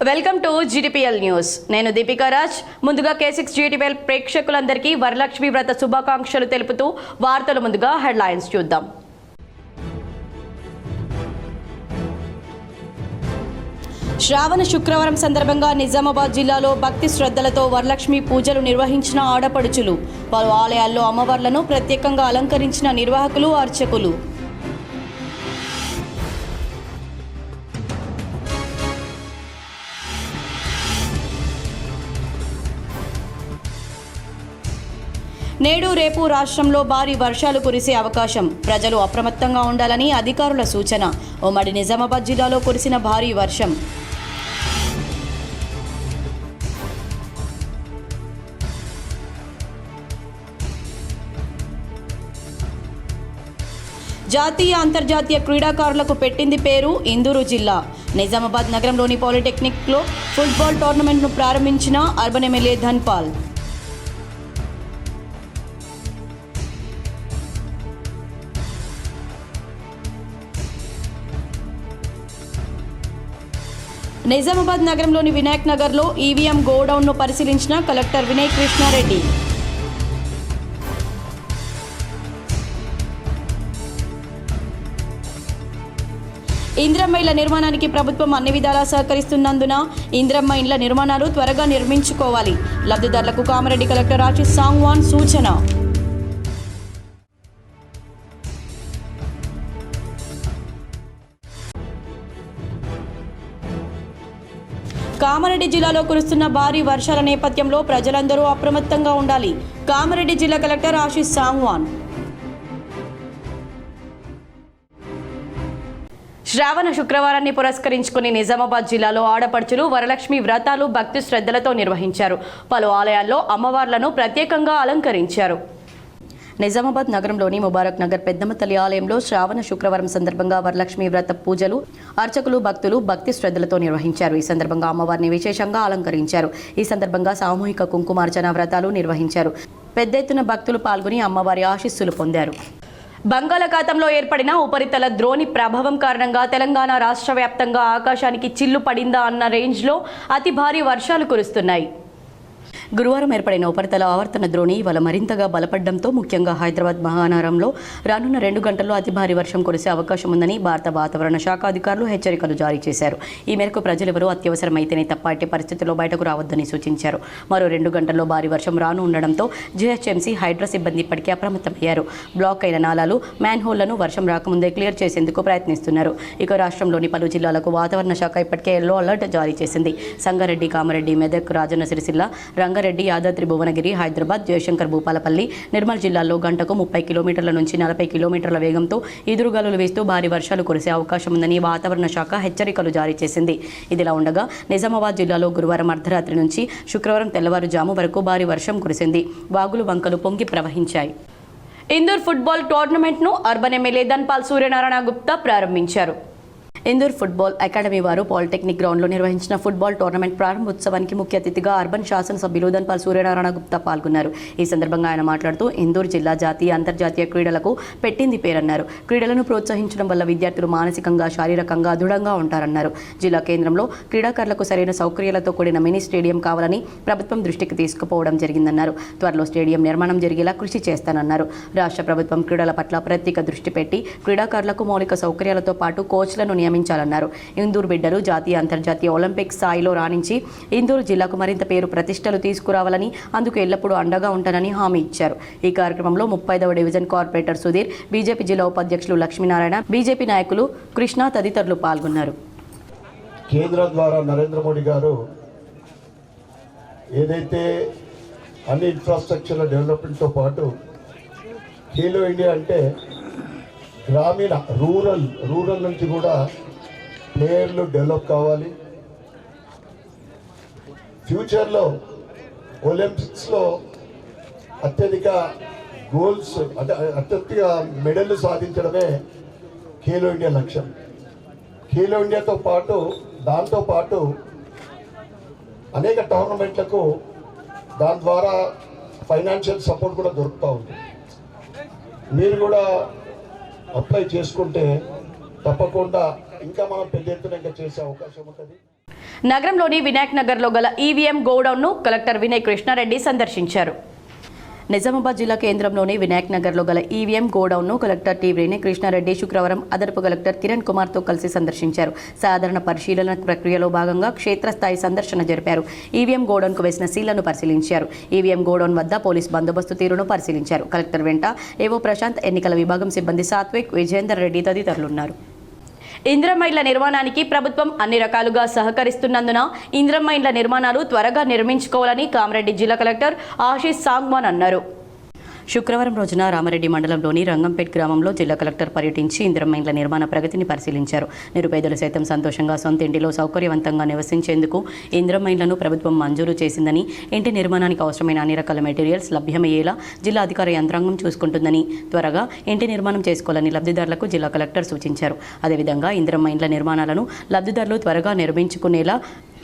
Welcome to GTPL news. నేను దీపికా రాజ్. ముందుగా K6 GTPL ప్రేక్షకులందరికీ వరలక్ష్మి వ్రత శుభాకాంక్షలు తెలుపుతూ వార్తలు ముందుగా హెడ్లైన్స్ చూద్దాం. శ్రావణ శుక్రవారం సందర్భంగా నిజామాబాద్ జిల్లాలో భక్తి శ్రద్ధలతో వరలక్ష్మి పూజలు నిర్వహించిన ఆడపడుచులు, పలు ఆలయాల్లో అమ్మవార్లను ప్రత్యేకంగా అలంకరించిన నిర్వాహకులు, అర్చకులు. నేడు రేపు రాష్ట్రంలో భారీ వర్షాలు కురిసే అవకాశం, ప్రజలు అప్రమత్తంగా ఉండాలని అధికారుల సూచన. ఉమ్మడి నిజామాబాద్ జిల్లాలో కురిసిన భారీ వర్షం. జాతీయ అంతర్జాతీయ క్రీడాకారులకు పెట్టింది పేరు ఇందూరు జిల్లా. నిజామాబాద్ నగరంలోని పాలిటెక్నిక్లో ఫుట్బాల్ టోర్నమెంట్ను ప్రారంభించిన అర్బన్ ఎమ్మెల్యే ధన్పాల్. నిజామాబాద్ నగరంలోని వినాయక్ నగర్లో ఈవీఎం గోడౌన్ను పరిశీలించిన కలెక్టర్ వినయ్ కృష్ణారెడ్డి. ఇందిరమ్మ ఇళ్ల నిర్మాణానికి ప్రభుత్వం అన్ని విధాలా సహకరిస్తున్నందున ఇందిరమ్మ ఇళ్ల నిర్మాణాలు త్వరగా నిర్మించుకోవాలి. లబ్ధిదారులకు కామారెడ్డి కలెక్టర్ ఆశీష్ సాంగ్వాన్ సూచన. కామారెడ్డి జిల్లాలో కురుస్తున్న భారీ వర్షాల నేపథ్యంలో ప్రజలందరూ అప్రమత్తంగా ఉండాలి. కామారెడ్డి జిల్లా కలెక్టర్ ఆశీష్ సాంగ్వాన్. శ్రావణ శుక్రవారాన్ని పురస్కరించుకుని నిజామాబాద్ జిల్లాలో ఆడపడుచులు వరలక్ష్మి వ్రతాలు భక్తి శ్రద్ధలతో నిర్వహించారు. పలు ఆలయాల్లో అమ్మవార్లను ప్రత్యేకంగా అలంకరించారు. నిజామాబాద్ నగరంలోని ముబారక్ నగర్ పెద్దమ్మ తల్లి ఆలయంలో శ్రావణ శుక్రవారం సందర్భంగా వరలక్ష్మి వ్రత పూజలు అర్చకులు, భక్తులు భక్తి శ్రద్ధలతో నిర్వహించారు. ఈ సందర్భంగా అమ్మవారిని విశేషంగా అలంకరించారు. ఈ సందర్భంగా సామూహిక కుంకుమార్చన వ్రతాలు నిర్వహించారు. పెద్ద ఎత్తున భక్తులు పాల్గొని అమ్మవారి ఆశీస్సులు పొందారు. బంగాళాఖాతంలో ఏర్పడిన ఉపరితల ద్రోణి ప్రభావం కారణంగా తెలంగాణ రాష్ట్ర వ్యాప్తంగా ఆకాశానికి చిల్లు పడిందా అన్న రేంజ్లో అతి భారీ వర్షాలు కురుస్తున్నాయి. గురువారం ఏర్పడిన ఉపరితల ఆవర్తన ద్రోణి ఇవాళ మరింతగా బలపడడంతో ముఖ్యంగా హైదరాబాద్ మహానగరంలో రానున్న 2 గంటల్లో అతి భారీ వర్షం కురిసే అవకాశం ఉందని భారత వాతావరణ శాఖ అధికారులు హెచ్చరికలు జారీ చేశారు. ఈ మేరకు ప్రజలెవరూ అత్యవసరమైతేనే తప్ప ఎట్టి పరిస్థితుల్లో బయటకు రావద్దని సూచించారు. మరో 2 గంటల్లో భారీ వర్షం రాను ఉండడంతో జీహెచ్ఎంసీ హైడ్రా సిబ్బంది ఇప్పటికే అప్రమత్తమయ్యారు. బ్లాక్ అయిన నాలాలు, మ్యాన్హోల్లను వర్షం రాకముందే క్లియర్ చేసేందుకు ప్రయత్నిస్తున్నారు. ఇక రాష్ట్రంలోని పలు జిల్లాలకు వాతావరణ శాఖ ఇప్పటికే ఎల్లో అలర్ట్ జారీ చేసింది. సంగారెడ్డి, కామారెడ్డి, మెదక్, రాజన్న సిరిసిల్ల, రంగారెడ్డి, యాదాద్రి, భువనగిరి, హైదరాబాద్, జయశంకర్, భూపాలపల్లి, నిర్మల్ జిల్లాల్లో గంటకు 30 కిలోమీటర్ల నుంచి 40 కిలోమీటర్ల వేగంతో ఈదురుగాలులు వీస్తూ భారీ వర్షాలు కురిసే అవకాశం ఉందని వాతావరణ శాఖ హెచ్చరికలు జారీ చేసింది. ఇదిలా ఉండగా నిజామాబాద్ జిల్లాలో గురువారం అర్ధరాత్రి నుంచి శుక్రవారం తెల్లవారుజాము వరకు భారీ వర్షం కురిసింది. వాగులు, వంకలు పొంగి ప్రవహించాయి. ఇందూర్ ఫుట్బాల్ టోర్నమెంట్ను అర్బన్ ఎమ్మెల్యే ధన్పాల్ సూర్యనారాయణ గుప్తా ప్రారంభించారు. ఇందూర్ ఫుట్బాల్ అకాడమీ వారు పాలిటెక్నిక్ గ్రౌండ్లో నిర్వహించిన ఫుట్బాల్ టోర్నమెంట్ ప్రారంభోత్సవానికి ముఖ్య అతిథిగా అర్బన్ శాసనసభ్యులు ధన్పాల్ సూర్యనారాయణ గుప్తా పాల్గొన్నారు. ఈ సందర్భంగా ఆయన మాట్లాడుతూ ఇందూర్ జిల్లా జాతీయ అంతర్జాతీయ క్రీడలకు పెట్టింది పేరన్నారు. క్రీడలను ప్రోత్సహించడం వల్ల విద్యార్థులు మానసికంగా, శారీరకంగా దృఢంగా ఉంటారన్నారు. జిల్లా కేంద్రంలో క్రీడాకారులకు సరైన సౌకర్యాలతో కూడిన మినీ స్టేడియం కావాలని ప్రభుత్వం దృష్టికి తీసుకుపోవడం జరిగిందన్నారు. త్వరలో స్టేడియం నిర్మాణం జరిగేలా కృషి చేస్తానన్నారు. రాష్ట్ర ప్రభుత్వం క్రీడల పట్ల ప్రత్యేక దృష్టి పెట్టి క్రీడాకారులకు మౌలిక సౌకర్యాలతో పాటు కోచ్లను నియమించాలన్నారు. ఇందూరు బిడ్డలు జాతీయ, అంతర్జాతీయ, ఒలింపిక్ స్థాయిలో రాణించి ఇందూరు జిల్లాకు మరింత పేరు ప్రతిష్టలు తీసుకురావాలని, అందుకు ఎల్లప్పుడూ అండగా ఉంటానని హామీ ఇచ్చారు. ఈ కార్యక్రమంలో 30వ డివిజన్ కార్పొరేటర్ సుధీర్, బీజేపీ జిల్లా ఉపాధ్యక్షులు లక్ష్మీనారాయణ, బీజేపీ నాయకులు కృష్ణ తదితరులు పాల్గొన్నారు. కేంద్రం ద్వారా నరేంద్ర మోడీ గారు ఏదైతే అన్ని ఇన్ఫ్రాస్ట్రక్చర్ డెవలప్మెంట్తో పాటు ఖేలో ఇండియా అంటే గ్రామీణ రూరల్ నుంచి కూడా ప్లేయర్లు డెవలప్ కావాలి. ఫ్యూచర్లో ఒలింపిక్స్లో అత్యధిక గోల్స్ అంటే అత్యధిక మెడల్లు సాధించడమే ఖేలో ఇండియా లక్ష్యం. ఖేలో ఇండియాతో పాటు దాంతోపాటు అనేక టోర్నమెంట్లకు దాని ద్వారా ఫైనాన్షియల్ సపోర్ట్ కూడా దొరుకుతూ ఉంది. మీరు కూడా అప్లై చేసుకుంటే తప్పకుండా ఇంకా మనం పెద్ద ఎత్తున ఇంకా చేసే అవకాశం ఉంటుంది. నగరంలోని వినాయక్ నగర్లో గల ఈవీఎం గోడౌన్ను కలెక్టర్ వినయ్ కృష్ణారెడ్డి సందర్శించారు. నిజామాబాద్ జిల్లా కేంద్రంలోని వినాయక్ నగర్లో గల ఈవీఎం గోడౌన్ను కలెక్టర్ టి వినయ్ కృష్ణారెడ్డి శుక్రవారం అదనపు కలెక్టర్ కిరణ్ కుమార్తో కలిసి సందర్శించారు. సాధారణ పరిశీలన ప్రక్రియలో భాగంగా క్షేత్రస్థాయి సందర్శన జరిపారు. ఈవీఎం గోడౌన్కు వేసిన సీళ్లను పరిశీలించారు. ఈవీఎం గోడౌన్ వద్ద పోలీస్ బందోబస్తు తీరును పరిశీలించారు. కలెక్టర్ వెంట ఏవో ప్రశాంత్, ఎన్నికల విభాగం సిబ్బంది సాత్విక్, విజేందర్ రెడ్డి తదితరులున్నారు. ఇందిరమ్మ ఇళ్ల నిర్మాణానికి ప్రభుత్వం అన్ని రకాలుగా సహకరిస్తున్నందున ఇందిరమ్మ ఇళ్ల నిర్మాణాలు త్వరగా నిర్మించుకోవాలని కామారెడ్డి జిల్లా కలెక్టర్ ఆశీష్ సాంగ్వాన్ అన్నారు. శుక్రవారం రోజున రామారెడ్డి మండలంలోని రంగంపేట్ గ్రామంలో జిల్లా కలెక్టర్ పర్యటించి ఇందిరమ్మ ఇండ్ల నిర్మాణ ప్రగతిని పరిశీలించారు. నిరుపేదలు సైతం సంతోషంగా సొంత ఇంటిలో సౌకర్యవంతంగా నివసించేందుకు ఇందిరమ్మ ఇండ్లను ప్రభుత్వం మంజూరు చేసిందని, ఇంటి నిర్మాణానికి అవసరమైన అన్ని రకాల మెటీరియల్స్ లభ్యమయ్యేలా జిల్లా అధికార యంత్రాంగం చూసుకుంటుందని, త్వరగా ఇంటి నిర్మాణం చేసుకోవాలని లబ్ధిదారులకు జిల్లా కలెక్టర్ సూచించారు. అదేవిధంగా ఇందిరమ్మ ఇండ్ల నిర్మాణాలను లబ్ధిదారులు త్వరగా నిర్మించుకునేలా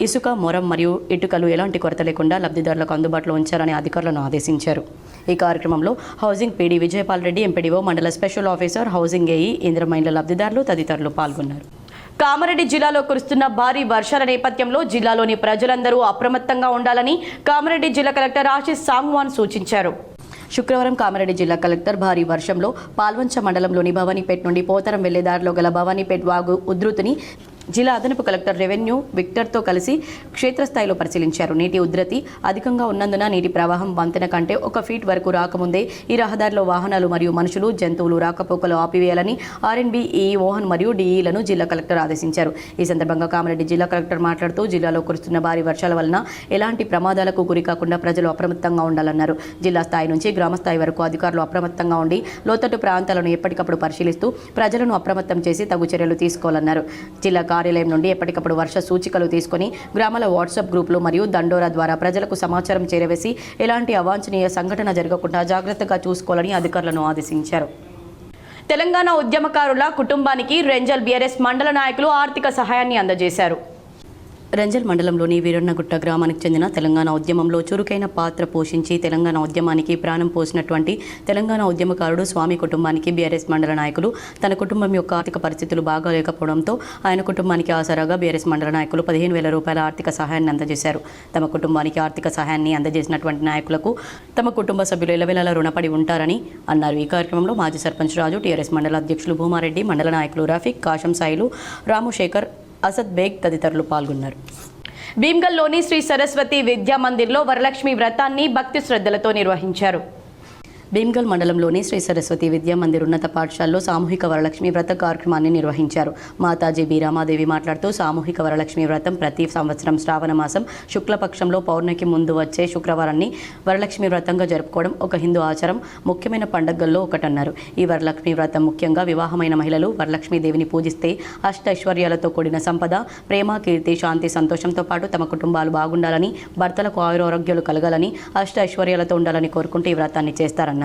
ఇసుక, మొరం మరియు ఇటుకలు ఎలాంటి కొరత లేకుండా లబ్ధిదారులకు అందుబాటులో ఉంచాలని అధికారులను ఆదేశించారు. ఈ కార్యక్రమంలో housing PD Vijayapal Reddy, MPDO, మండల special officer, housing AE, Indiramma ఇండ్ల లబ్ధిదారులు తదితరులు పాల్గొన్నారు. కామారెడ్డి జిల్లాలో కురుస్తున్న భారీ వర్షాల నేపథ్యంలో జిల్లాలోని ప్రజలందరూ అప్రమత్తంగా ఉండాలని కామారెడ్డి జిల్లా కలెక్టర్ ఆశీష్ సాంగ్వాన్ సూచించారు. శుక్రవారం కామారెడ్డి జిల్లా కలెక్టర్ భారీ వర్షంలో పాల్వంచ మండలంలోని భవానీపేట్ నుండి పోతరం వెళ్లే దారిలో గల భవానీపేట్ వాగు ఉధృతిని జిల్లా అదనపు కలెక్టర్ రెవెన్యూ విక్టర్తో కలిసి క్షేత్రస్థాయిలో పరిశీలించారు. నీటి ఉధృతి అధికంగా ఉన్నందున నీటి ప్రవాహం వంతెన కంటే 1 ఫీట్ వరకు రాకముందే ఈ రహదారిలో వాహనాలు మరియు మనుషులు, జంతువులు రాకపోకలు ఆపివేయాలని ఆర్ఎన్బి, ఈఈ మోహన్ మరియు డిఈలను జిల్లా కలెక్టర్ ఆదేశించారు. ఈ సందర్భంగా కామారెడ్డి జిల్లా కలెక్టర్ మాట్లాడుతూ జిల్లాలో కురుస్తున్న భారీ వర్షాల వలన ఎలాంటి ప్రమాదాలకు గురికాకుండా ప్రజలు అప్రమత్తంగా ఉండాలన్నారు. జిల్లా స్థాయి నుంచి గ్రామ స్థాయి వరకు అధికారులు అప్రమత్తంగా ఉండి లోతట్టు ప్రాంతాలను ఎప్పటికప్పుడు పరిశీలిస్తూ ప్రజలను అప్రమత్తం చేసి తగు చర్యలు తీసుకోవాలన్నారు. జిల్లా కార్యాలయం నుండి ఎప్పటికప్పుడు వర్ష సూచికలు తీసుకుని గ్రామాల వాట్సాప్ గ్రూపులు మరియు దండోరా ద్వారా ప్రజలకు సమాచారం చేరవేసి ఎలాంటి అవాంఛనీయ సంఘటన జరగకుండా జాగ్రత్తగా చూసుకోవాలని అధికారులను ఆదేశించారు. తెలంగాణ ఉద్యమకారుల కుటుంబానికి రెంజల్ బీఆర్ఎస్ మండల నాయకులు ఆర్థిక సహాయాన్ని అందజేశారు. రెంజల్ మండలంలోని వీరన్నగుట్ట గ్రామానికి చెందిన తెలంగాణ ఉద్యమంలో చురుకైన పాత్ర పోషించి తెలంగాణ ఉద్యమానికి ప్రాణం పోసినటువంటి తెలంగాణ ఉద్యమకారుడు స్వామి కుటుంబానికి బీఆర్ఎస్ మండల నాయకులు తన కుటుంబం యొక్క ఆర్థిక పరిస్థితులు బాగాలేకపోవడంతో ఆయన కుటుంబానికి ఆసరాగా బీఆర్ఎస్ మండల నాయకులు 15,000 రూపాయల ఆర్థిక సహాయాన్ని అందజేశారు. తమ కుటుంబానికి ఆర్థిక సహాయాన్ని అందజేసినటువంటి నాయకులకు తమ కుటుంబ సభ్యులు ఎల్లవేళలా రుణపడి ఉంటారని అన్నారు. ఈ కార్యక్రమంలో మాజీ సర్పంచ్ రాజు, టీఆర్ఎస్ మండల అధ్యక్షులు భూమారెడ్డి, మండల నాయకులు రఫీక్, కాశం సాయిలు, రాముశేఖర్, అసద్ బేగ్ తదితరులు పాల్గొన్నారు. భీమ్గల్లోని శ్రీ సరస్వతి విద్యా మందిర్లో వరలక్ష్మి వ్రతాన్ని భక్తి శ్రద్ధలతో నిర్వహించారు. భీమ్గల్ మండలంలోని శ్రీ సరస్వతి విద్యా మందిర్ ఉన్నత పాఠశాలలో సామూహిక వరలక్ష్మి వ్రత కార్యక్రమాన్ని నిర్వహించారు. మాతాజీ బి రామాదేవి మాట్లాడుతూ సామూహిక వరలక్ష్మి వ్రతం ప్రతి సంవత్సరం శ్రావణ మాసం శుక్లపక్షంలో పౌర్ణమికి ముందు వచ్చే శుక్రవారాన్ని వరలక్ష్మి వ్రతంగా జరుపుకోవడం ఒక హిందూ ఆచారం, ముఖ్యమైన పండుగల్లో ఒకటన్నారు. ఈ వరలక్ష్మి వ్రతం ముఖ్యంగా వివాహమైన మహిళలు వరలక్ష్మీదేవిని పూజిస్తే అష్ట ఐశ్వర్యాలతో కూడిన సంపద, ప్రేమ, కీర్తి, శాంతి, సంతోషంతో పాటు తమ కుటుంబాలు బాగుండాలని, భర్తలకు ఆయురారోగ్యాలు కలగాలని, అష్ట ఐశ్వర్యాలతో ఉండాలని కోరుకుంటూ ఈ వ్రతాన్ని చేస్తారన్నారు.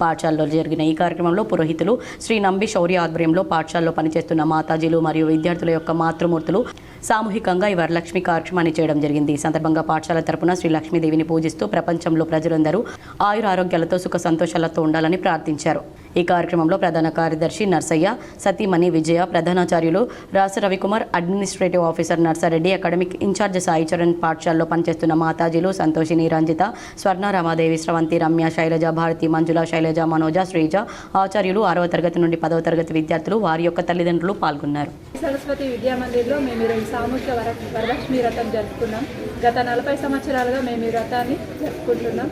పాఠశాలలో జరిగిన ఈ కార్యక్రమంలో పురోహితులు శ్రీ నంబి శౌర్య ఆధ్వర్యంలో పాఠశాలలో పనిచేస్తున్న మాతాజీలు మరియు విద్యార్థుల యొక్క మాతృమూర్తులు సామూహికంగా ఈ వరలక్ష్మి కార్యక్రమాన్ని చేయడం జరిగింది. ఈ సందర్భంగా పాఠశాల తరపున శ్రీ లక్ష్మీదేవిని పూజిస్తూ ప్రపంచంలో ప్రజలందరూ ఆయురారోగ్యాలతో సుఖ సంతోషాలతో ఉండాలని ప్రార్థించారు. ఈ కార్యక్రమంలో ప్రధాన కార్యదర్శి నర్సయ్య, సతీమణి విజయ, ప్రధానాచార్యులు Rasa Ravikumar, administrative officer Narsareddy, academic in-charge Sai Charan, పాఠశాలలో పనిచేస్తున్న మాతాజీలు సంతోషిని, రంజిత, స్వర్ణ, రామాదేవి, స్రవంతి, రమ్య, శైలజ, భారతి, మంజుల, శైలజ, మనోజ, శ్రీజ, ఆచార్యులు, 6వ తరగతి నుండి 10వ తరగతి విద్యార్థులు, వారి యొక్క తల్లిదండ్రులు పాల్గొన్నారు. సరస్వతి విద్యా మందిర్లో మేము ఈరోజు సామూహిక వరలక్ష్మి వ్రతం జరుపుకున్నాం. గత 40 సంవత్సరాలుగా మేము ఈ వ్రతాన్ని జరుపుకుంటున్నాం.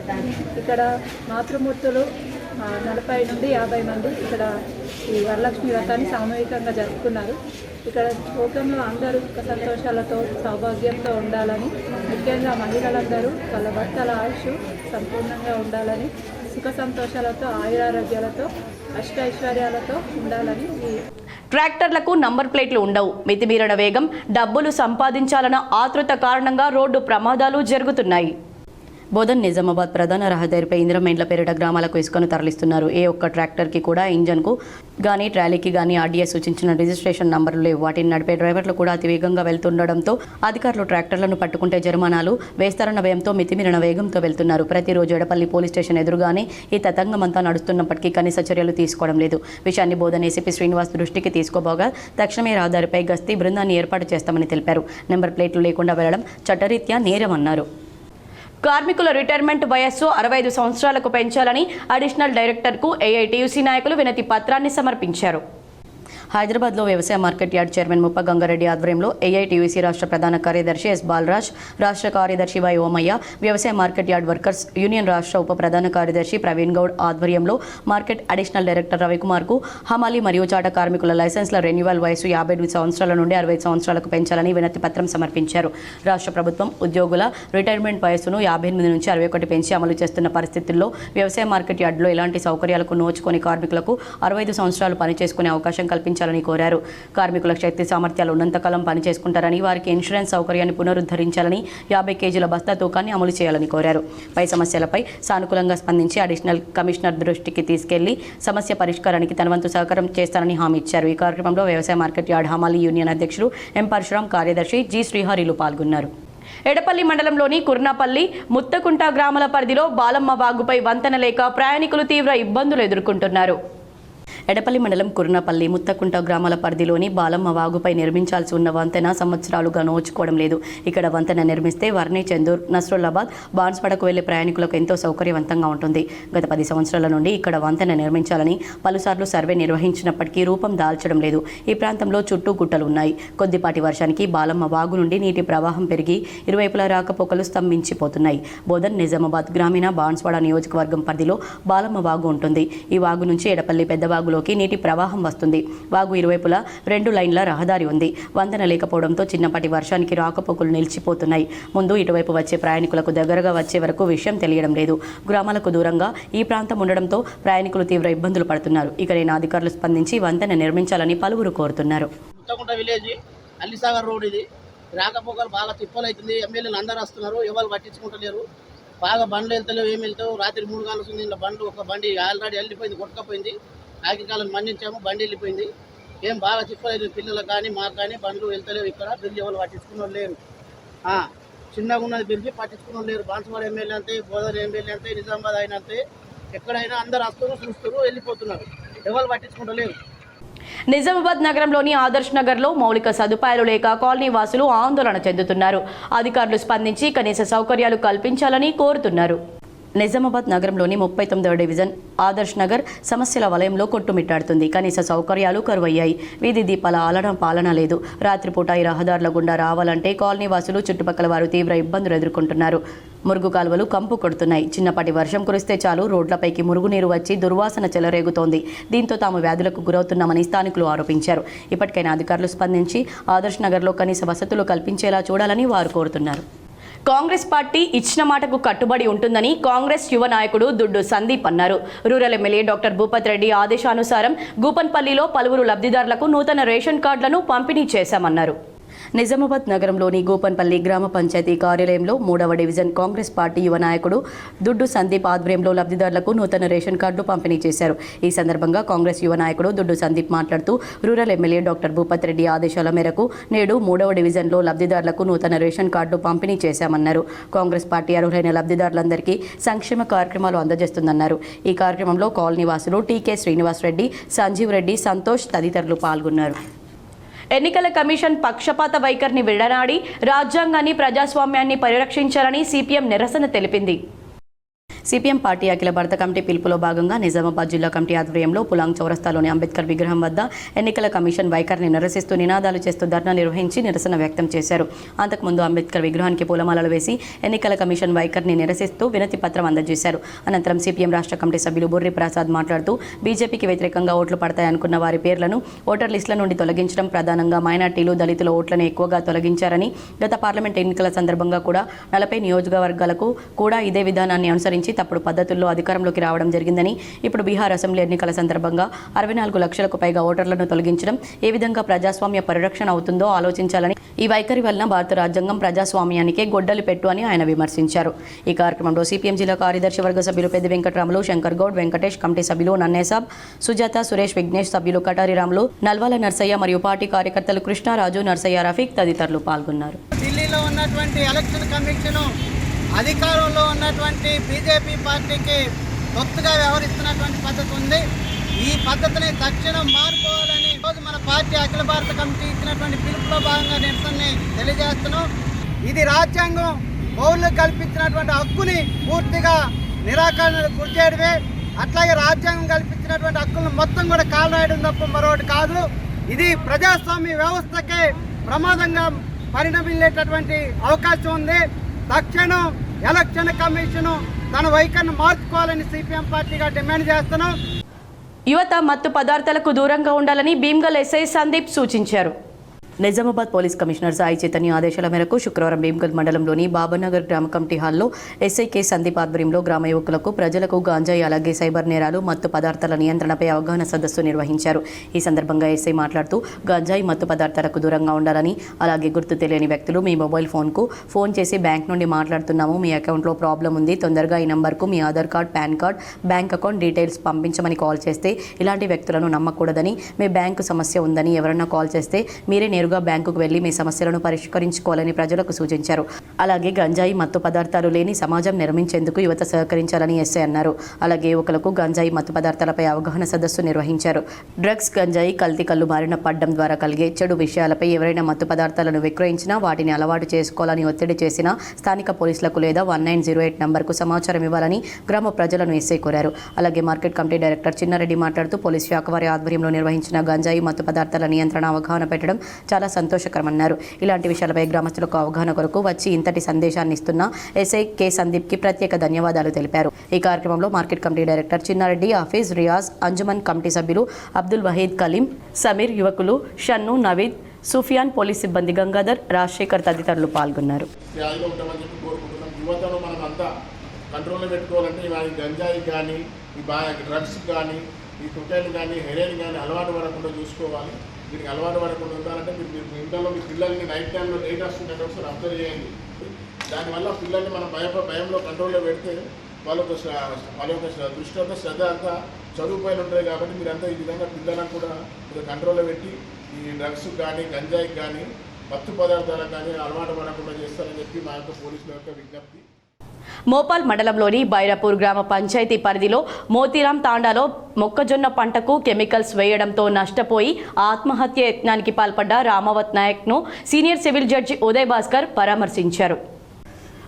ఇక్కడ మాతృమూర్తులు 40 నుండి 50 మంది ఇక్కడ ఈ వరలక్ష్మి వ్రతాన్ని సామూహికంగా జరుపుకున్నారు. ఇక్కడ లోకంలో అందరూ సంతోషాలతో, సౌభాగ్యంతో ఉండాలని, ముఖ్యంగా మహిళలందరూ వాళ్ళ భర్తల ఆయుష్ సంపూర్ణంగా ఉండాలని, సుఖ సంతోషాలతో, ఆయురారోగ్యాలతో, అష్ట ఐశ్వర్యాలతో ఉండాలని. ట్రాక్టర్లకు నంబర్ ప్లేట్లు ఉండవు. మితిమీరిన వేగం, డబ్బులు సంపాదించాలన్న ఆతృత కారణంగా రోడ్డు ప్రమాదాలు జరుగుతున్నాయి. బోధన్ నిజామాబాద్ ప్రధాన రహదారిపై ఇంద్రమైండ్ల పేరిట గ్రామాలకు ఇసుకను తరలిస్తున్నారు. ఏ ఒక్క ట్రాక్టర్కి కూడా ఇంజన్కు కానీ ట్రాలీకి కానీ ఆర్డీఏ సూచించిన రిజిస్ట్రేషన్ నంబర్లు లేవు. వాటిని నడిపే డ్రైవర్లు కూడా అతి వేగంగా వెళ్తుండడంతో అధికారులు ట్రాక్టర్లను పట్టుకుంటే జరిమానాలు వేస్తారన్న భయంతో మితిమీరిన వేగంతో వెళ్తున్నారు. ప్రతిరోజు ఎడపల్లి పోలీస్ స్టేషన్ ఎదురుగానే ఈ తతంగమంతా నడుస్తున్నప్పటికీ కనీస చర్యలు తీసుకోవడం లేదు. విషయాన్ని బోధన్ ఏసీపీ శ్రీనివాస్ దృష్టికి తీసుకోబోగా తక్షణమే రహదారిపై గస్తీ బృందాన్ని ఏర్పాటు చేస్తామని తెలిపారు. నెంబర్ ప్లేట్లు లేకుండా వెళ్లడం చట్టరీత్యా నేరమన్నారు. కార్మికుల రిటైర్మెంట్ వయస్సు 65 సంవత్సరాలకు పెంచాలని అడిషనల్ డైరెక్టర్కు ఏఐటీయూసీ నాయకులు వినతి పత్రాన్ని సమర్పించారు. హైదరాబాద్లో వ్యవసాయ మార్కెట్ యార్డ్ చైర్మన్ ముప్ప గంగారెడ్డి ఆధ్వర్యంలో ఏఐటీయూసీ రాష్ట్ర ప్రధాన కార్యదర్శి ఎస్ బాలరాజ్, రాష్ట్ర కార్యదర్శి వై ఓమయ్య, వ్యవసాయ మార్కెట్ యార్డ్ వర్కర్స్ యూనియన్ రాష్ట్ర ఉప ప్రధాన కార్యదర్శి ప్రవీణ్ గౌడ్ ఆధ్వర్యంలో మార్కెట్ అడిషనల్ డైరెక్టర్ రవికుమార్కు హమాలి మరియు చాట కార్మికుల లైసెన్స్ల రెన్యువల్ వయసు 58 సంవత్సరాల నుండి 65 సంవత్సరాలకు పెంచాలని వినతి పత్రం సమర్పించారు. రాష్ట్ర ప్రభుత్వం ఉద్యోగుల రిటైర్మెంట్ వయసును 58 నుంచి 61 పెంచి అమలు చేస్తున్న పరిస్థితుల్లో వ్యవసాయ మార్కెట్ యార్డులో ఎలాంటి సౌకర్యాలకు నోచుకొని కార్మికులకు 65 సంవత్సరాలు పనిచేసుకునే అవకాశం కల్పించాలని కోరారు. కార్మికుల శక్తి సామర్థ్యాలు ఉన్నంతకాలం పనిచేసుకుంటారని, వారికి ఇన్సూరెన్స్ సౌకర్యాన్ని పునరుద్ధరించాలని, 50 కేజీల బస్తా తూకాన్ని అమలు చేయాలని కోరారు. పై సమస్యలపై సానుకూలంగా స్పందించి అడిషనల్ కమిషనర్ దృష్టికి తీసుకెళ్లి సమస్య పరిష్కారానికి తన వంతు సహకారం చేస్తానని హామీ ఇచ్చారు. ఈ కార్యక్రమంలో వ్యవసాయ మార్కెట్ యార్డ్ హమాలి యూనియన్ అధ్యక్షుడు ఎం పరశురాం, కార్యదర్శి జి శ్రీహరిలు పాల్గొన్నారు. ఎడపల్లి మండలంలోని కుర్నాపల్లి, ముత్తకుంట గ్రామాల పరిధిలో బాలమ్మ వాగుపై వంతెన లేక ప్రయాణికులు తీవ్ర ఇబ్బందులు ఎదుర్కొంటున్నారు. ఎడపల్లి మండలం కుర్నాపల్లి, ముత్తకుంట గ్రామాల పరిధిలోని బాలమ్మ వాగుపై నిర్మించాల్సి ఉన్న వంతెన సంవత్సరాలుగా నోచుకోవడం లేదు. ఇక్కడ వంతెన నిర్మిస్తే వర్ణి, చందూర్, నస్రుల్లాబాద్, బాన్స్వాడకు వెళ్లే ప్రయాణికులకు ఎంతో సౌకర్యవంతంగా ఉంటుంది. గత 10 సంవత్సరాల నుండి ఇక్కడ వంతెన నిర్మించాలని పలుసార్లు సర్వే నిర్వహించినప్పటికీ రూపం దాల్చడం లేదు. ఈ ప్రాంతంలో చుట్టూ గుట్టలు ఉన్నాయి. కొద్దిపాటి వర్షానికి బాలమ్మ వాగు నుండి నీటి ప్రవాహం పెరిగి ఇరువైపులా రాకపోకలు స్తంభించిపోతున్నాయి. బోధన్, నిజామాబాద్ గ్రామీణ, బాన్స్వాడ నియోజకవర్గం పరిధిలో బాలమ్మ వాగు ఉంటుంది. ఈ వాగు నుంచి ఎడపల్లి పెద్ద వాగులోకి నీటి ప్రవాహం వస్తుంది. వాగు ఇరువైపులా 2 లైన్ల రహదారి ఉంది. వంతెన లేకపోవడంతో చిన్నపాటి వర్షానికి రాకపోకలు నిలిచిపోతున్నాయి. ముందు ఇటువైపు వచ్చే ప్రయాణికులకు దగ్గరగా వచ్చే వరకు విషయం తెలియడం లేదు. గ్రామాలకు దూరంగా ఈ ప్రాంతం ఉండడంతో ప్రయాణికులు తీవ్ర ఇబ్బందులు పడుతున్నారు. ఇకనైనా అధికారులు స్పందించి వంతెన నిర్మించాలని పలువురు కోరుతున్నారు. ముత్తకుంట విలేజ్, అల్లిసాగర్ రోడ్ ఇది. రాకపోకలు బాగా తిప్పలు అవుతుంది. ఎమ్మెల్యేలు అందరూ వస్తున్నారు, ఎవరు పట్టించుకుంటలేరు. బాగా బండ్లు వెళ్తలేవు, ఏమి వెళ్తావు. రాత్రి 3 గంటల ఉంది. ఇలా బండ్లు, ఒక బండి ఆల్రెడీ వెళ్ళిపోయింది, కొట్టుకపోయింది. ఆగికాలం మన్నించాము, బండి వెళ్ళిపోయింది. ఏం బాగా తిప్పలేదు. పిల్లలకు కానీ మాకు కానీ బండ్లు వెళ్తలేవు. ఇక్కడ బిల్లు ఎవరు పట్టించుకున్న లేరు. చిన్నగా ఉన్నది బిల్లు పట్టించుకున్న లేరు. బాన్స్వాడ ఎమ్మెల్యే అంతే, బోధన ఎమ్మెల్యే అంతే, నిజామాబాద్ అయినా అంతే. ఎక్కడైనా అందరు వస్తున్నారు, చూస్తున్నారు, వెళ్ళిపోతున్నారు. ఎవరు పట్టించుకుంటలేరు. నిజామాబాద్ నగరంలోని ఆదర్శ్ నగర్లో మౌలిక సదుపాయాలు లేక కాలనీ వాసులు ఆందోళన చెందుతున్నారు. అధికారులు స్పందించి కనీస సౌకర్యాలు కల్పించాలని కోరుతున్నారు. నిజామాబాద్ నగరంలోని 39వ డివిజన్ ఆదర్శ్ నగర్ సమస్యల వలయంలో కొట్టుమిట్టాడుతుంది. కనీస సౌకర్యాలు కరువయ్యాయి. వీధి దీపాల పాలన లేదు. రాత్రిపూట ఈ రహదారుల గుండా రావాలంటే కాలనీ వాసులు, చుట్టుపక్కల వారు తీవ్ర ఇబ్బందులు ఎదుర్కొంటున్నారు. మురుగు కాలువలు కంపు కొడుతున్నాయి. చిన్నపాటి వర్షం కురిస్తే చాలు రోడ్లపైకి మురుగునీరు వచ్చి దుర్వాసన చెలరేగుతోంది. దీంతో తాము వ్యాధులకు గురవుతున్నామని స్థానికులు ఆరోపించారు. ఇప్పటికైనా అధికారులు స్పందించి ఆదర్శ్ నగర్లో కనీస వసతులు కల్పించేలా చూడాలని వారు కోరుతున్నారు. కాంగ్రెస్ పార్టీ ఇచ్చిన మాటకు కట్టుబడి ఉంటుందని కాంగ్రెస్ యువ నాయకుడు దుడ్డు సందీప్ అన్నారు. Rural MLA doctor Bhupath Reddy ఆదేశానుసారం గూపన్పల్లిలో పలువురు లబ్ధిదారులకు నూతన రేషన్ కార్డులను పంపిణీ చేశామన్నారు. నిజామాబాద్ నగరంలోని గోపన్పల్లి గ్రామ పంచాయతీ కార్యాలయంలో 3వ డివిజన్ కాంగ్రెస్ పార్టీ యువ నాయకుడు దుడ్డు సందీప్ ఆధ్వర్యంలో లబ్ధిదారులకు నూతన రేషన్ కార్డులు పంపిణీ చేశారు. ఈ సందర్భంగా కాంగ్రెస్ యువ నాయకుడు దుడ్డు సందీప్ మాట్లాడుతూ rural MLA doctor Bhupath Reddy ఆదేశాల మేరకు నేడు 3వ డివిజన్లో లబ్ధిదారులకు నూతన రేషన్ కార్డులు పంపిణీ చేశామన్నారు. కాంగ్రెస్ పార్టీ అర్హులైన లబ్ధిదారులందరికీ సంక్షేమ కార్యక్రమాలు అందజేస్తుందన్నారు. ఈ కార్యక్రమంలో కాలనీ వాసులు టీకే శ్రీనివాస్ రెడ్డి, సంజీవ్ రెడ్డి, సంతోష్ తదితరులు పాల్గొన్నారు. ఎన్నికల కమిషన్ పక్షపాత వైఖరిని విడనాడి రాజ్యాంగాన్ని, ప్రజాస్వామ్యాన్ని పరిరక్షించాలని సిపిఎం నిరసన తెలిపింది. సిపిఎం పార్టీ అఖిల భారత కమిటీ పిలుపులో భాగంగా నిజామాబాద్ జిల్లా కమిటీ ఆధ్వర్యంలో పులాంగ్ చౌరస్తాలోని అంబేద్కర్ విగ్రహం వద్ద ఎన్నికల కమిషన్ వైఖరిని నిరసిస్తూ నినాదాలు చేస్తూ ధర్నా నిర్వహించి నిరసన వ్యక్తం చేశారు. అంతకుముందు అంబేద్కర్ విగ్రహానికి పూలమాలలు వేసి ఎన్నికల కమిషన్ వైఖరిని నిరసిస్తూ వినతి పత్రం అందజేశారు. అనంతరం సిపిఎం రాష్ట్ర కమిటీ సభ్యులు బుర్రి ప్రసాద్ మాట్లాడుతూ బీజేపీకి వ్యతిరేకంగా ఓట్లు పడతాయనుకున్న వారి పేర్లను ఓటర్ లిస్టుల నుండి తొలగించడం, ప్రధానంగా మైనార్టీలు, దళితుల ఓట్లను ఎక్కువగా తొలగించారని, గత పార్లమెంట్ ఎన్నికల సందర్భంగా కూడా 40 నియోజకవర్గాలకు కూడా ఇదే విధానాన్ని అనుసరించి తప్పుడు పద్ధతుల్లో అధికారంలోకి రావడం జరిగిందని, ఇప్పుడు బీహార్ అసెంబ్లీ ఎన్నికల సందర్భంగా 64 లక్షలకు పైగా ఓటర్లను తొలగించడం ఏ విధంగా ప్రజాస్వామ్య పరిరక్షణ అవుతుందో ఆలోచించాలని, ఈ వైఖరి వలన భారత రాజ్యాంగం ప్రజాస్వామ్యానికే గొడ్డలి పెట్టు అని ఆయన విమర్శించారు. ఈ కార్యక్రమంలో సిపిఎం జిల్లా కార్యదర్శి వర్గ సభ్యులు పెద్ది వెంకటరాములు, శంకర్ గౌడ్, వెంకటేష్, కమిటీ సభ్యులు నన్నేసాబ్, సుజాత, సురేష్, విఘ్నేష్, సభ్యులు కటారి రాములు, నల్వాల నర్సయ్య మరియు పార్టీ కార్యకర్తలు కృష్ణారాజు, నర్సయ్య, రఫీక్ తదితరులు పాల్గొన్నారు. ఢిల్లీలో ఉన్నటువంటి ఎలక్షన్ కమిషన్ అధికారంలో ఉన్నటువంటి బీజేపీ పార్టీకి తొత్తుగా వ్యవహరిస్తున్నటువంటి పద్ధతి ఉంది. ఈ పద్ధతిని తక్షణం మారుకోవాలని ఈరోజు మన పార్టీ అఖిల భారత కమిటీ ఇచ్చినటువంటి పిలుపులో భాగంగా నిరసనని తెలియజేస్తున్నాం. ఇది రాజ్యాంగం పౌరులకు కల్పించినటువంటి హక్కుని పూర్తిగా నిరాకరణకు గురి చేయడమే. అట్లాగే రాజ్యాంగం కల్పించినటువంటి హక్కులను మొత్తం కూడా కాలరాయడం తప్ప మరొకటి కాదు. ఇది ప్రజాస్వామ్య వ్యవస్థకే ప్రమాదంగా పరిణమిల్లేటటువంటి అవకాశం ఉంది. తక్షణం ఎలక్షన్ కమిషన్ తన వైఖరిని మార్చుకోవాలని సిపిఎం పార్టీగా డిమాండ్ చేస్తున్నాం. యువత మత్తు పదార్థాలకు దూరంగా ఉండాలని భీమ్గల్ ఎస్ఐ సందీప్ సూచించారు. నిజామాబాద్ పోలీస్ కమిషనర్ సాయి చైతన్య ఆదేశాల మేరకు శుక్రవారం భీమ్గల్ మండలంలోని బాబానగర్ గ్రామ కమిటీ హాల్లో ఎస్ఐ కె సందీప్ ఆధ్వర్యంలో గ్రామ యువకులకు, ప్రజలకు గాంజాయి అలాగే సైబర్ నేరాలు, మత్తు పదార్థాల నియంత్రణపై అవగాహన సదస్సు నిర్వహించారు. ఈ సందర్భంగా ఎస్ఐ మాట్లాడుతూ, గాంజాయి, మత్తు పదార్థాలకు దూరంగా ఉండాలని, అలాగే గుర్తు తెలియని వ్యక్తులు మీ మొబైల్ ఫోన్కు ఫోన్ చేసి బ్యాంక్ నుండి మాట్లాడుతున్నాము, మీ అకౌంట్లో ప్రాబ్లం ఉంది, తొందరగా ఈ నంబర్కు మీ Aadhaar card, PAN card, bank account details పంపించమని కాల్ చేస్తే ఇలాంటి వ్యక్తులను నమ్మకూడదని, మీ బ్యాంకు సమస్య ఉందని ఎవరన్నా కాల్ చేస్తే మీరే నేరుగా బ్యాంకుకు వెళ్లి మీ సమస్యలను పరిష్కరించుకోవాలని ప్రజలకు సూచించారు. అలాగే గంజాయి, మత్తు పదార్థాలు లేని సమాజం నిర్మించేందుకు యువత సహకరించాలని ఎస్ఐ అన్నారు. అలాగే యువకులకు గంజాయి, మత్తు పదార్థాలపై అవగాహన సదస్సు నిర్వహించారు. డ్రగ్స్, గంజాయి, కల్తీ కళ్ళు బారిన పడ్డం ద్వారా కలిగే చెడు విషయాలపై ఎవరైనా మత్తు పదార్థాలను విక్రయించినా, వాటిని అలవాటు చేసుకోవాలని ఒత్తిడి చేసినా స్థానిక పోలీసులకు లేదా 1908 నంబర్కు సమాచారం ఇవ్వాలని గ్రామ ప్రజలను ఎస్ఐ కోరారు. అలాగే మార్కెట్ కమిటీ డైరెక్టర్ చిన్నారెడ్డి మాట్లాడుతూ, పోలీస్ శాఖ వారి ఆధ్వర్యంలో నిర్వహించిన గంజాయి, మత్తు పదార్థాల నియంత్రణ అవగాహన పెట్టడం చాలా సంతోషకరమన్నారు. ఇలాంటి విషయాలపై గ్రామస్తులకు అవగాహన కొరకు వచ్చి ఇంతటి సందేశాన్ని ఇస్తున్న ఎస్ఐ కె సందీప్ కి ప్రత్యేక ధన్యవాదాలు తెలిపారు. ఈ కార్యక్రమంలో market committee director Chinnareddy, Hafeez, Riyaz, Anjuman committee సభ్యులు అబ్దుల్ వహీద్, కలీం, సమీర్, యువకులు షన్ను, నవీద్, సుఫియాన్, పోలీస్ సిబ్బంది గంగాధర్, రాజశేఖర్ తదితరులు పాల్గొన్నారు. యువతను మనం అంతా కంట్రోల్లో పెట్టుకోవాలంటే ఈ గంజాయి కానీ, ఈ డ్రగ్స్ కానీ, ఈ కుటైలు కానీ, హెరోయిన్ కానీ అలవాటు పడకుండా చూసుకోవాలి. వీటికి అలవాటు పడకుండా ఉండాలంటే మీరు మీ ఇంట్లో మీ పిల్లల్ని నైట్ టైంలో లేట్ వస్తుంటే ఒకసారి అబ్జర్వ్ చేయండి. దానివల్ల పిల్లల్ని మనం భయంలో కంట్రోల్లో పెడితే వాళ్ళ యొక్క దృష్టి అంతా, శ్రద్ధ అంతా చదువుపైన ఉంటుంది. కాబట్టి మీరంతా ఈ విధంగా పిల్లలను కూడా కంట్రోల్లో పెట్టి ఈ డ్రగ్స్ కానీ, గంజాయికి కానీ, మత్తు పదార్థాలకు కానీ అలవాటు పడకుండా చేస్తారని చెప్పి మా యొక్క పోలీసుల యొక్క విజ్ఞప్తి. మోపాల్ మండలంలోని బైరాపూర్ గ్రామ పంచాయతీ పరిధిలో మోతీరాం తాండాలో మొక్కజొన్న పంటకు కెమికల్స్ వేయడంతో నష్టపోయి ఆత్మహత్య యత్నానికి పాల్పడ్డ రామవత్ నాయక్ను senior civil judge Uday Bhaskar పరామర్శించారు.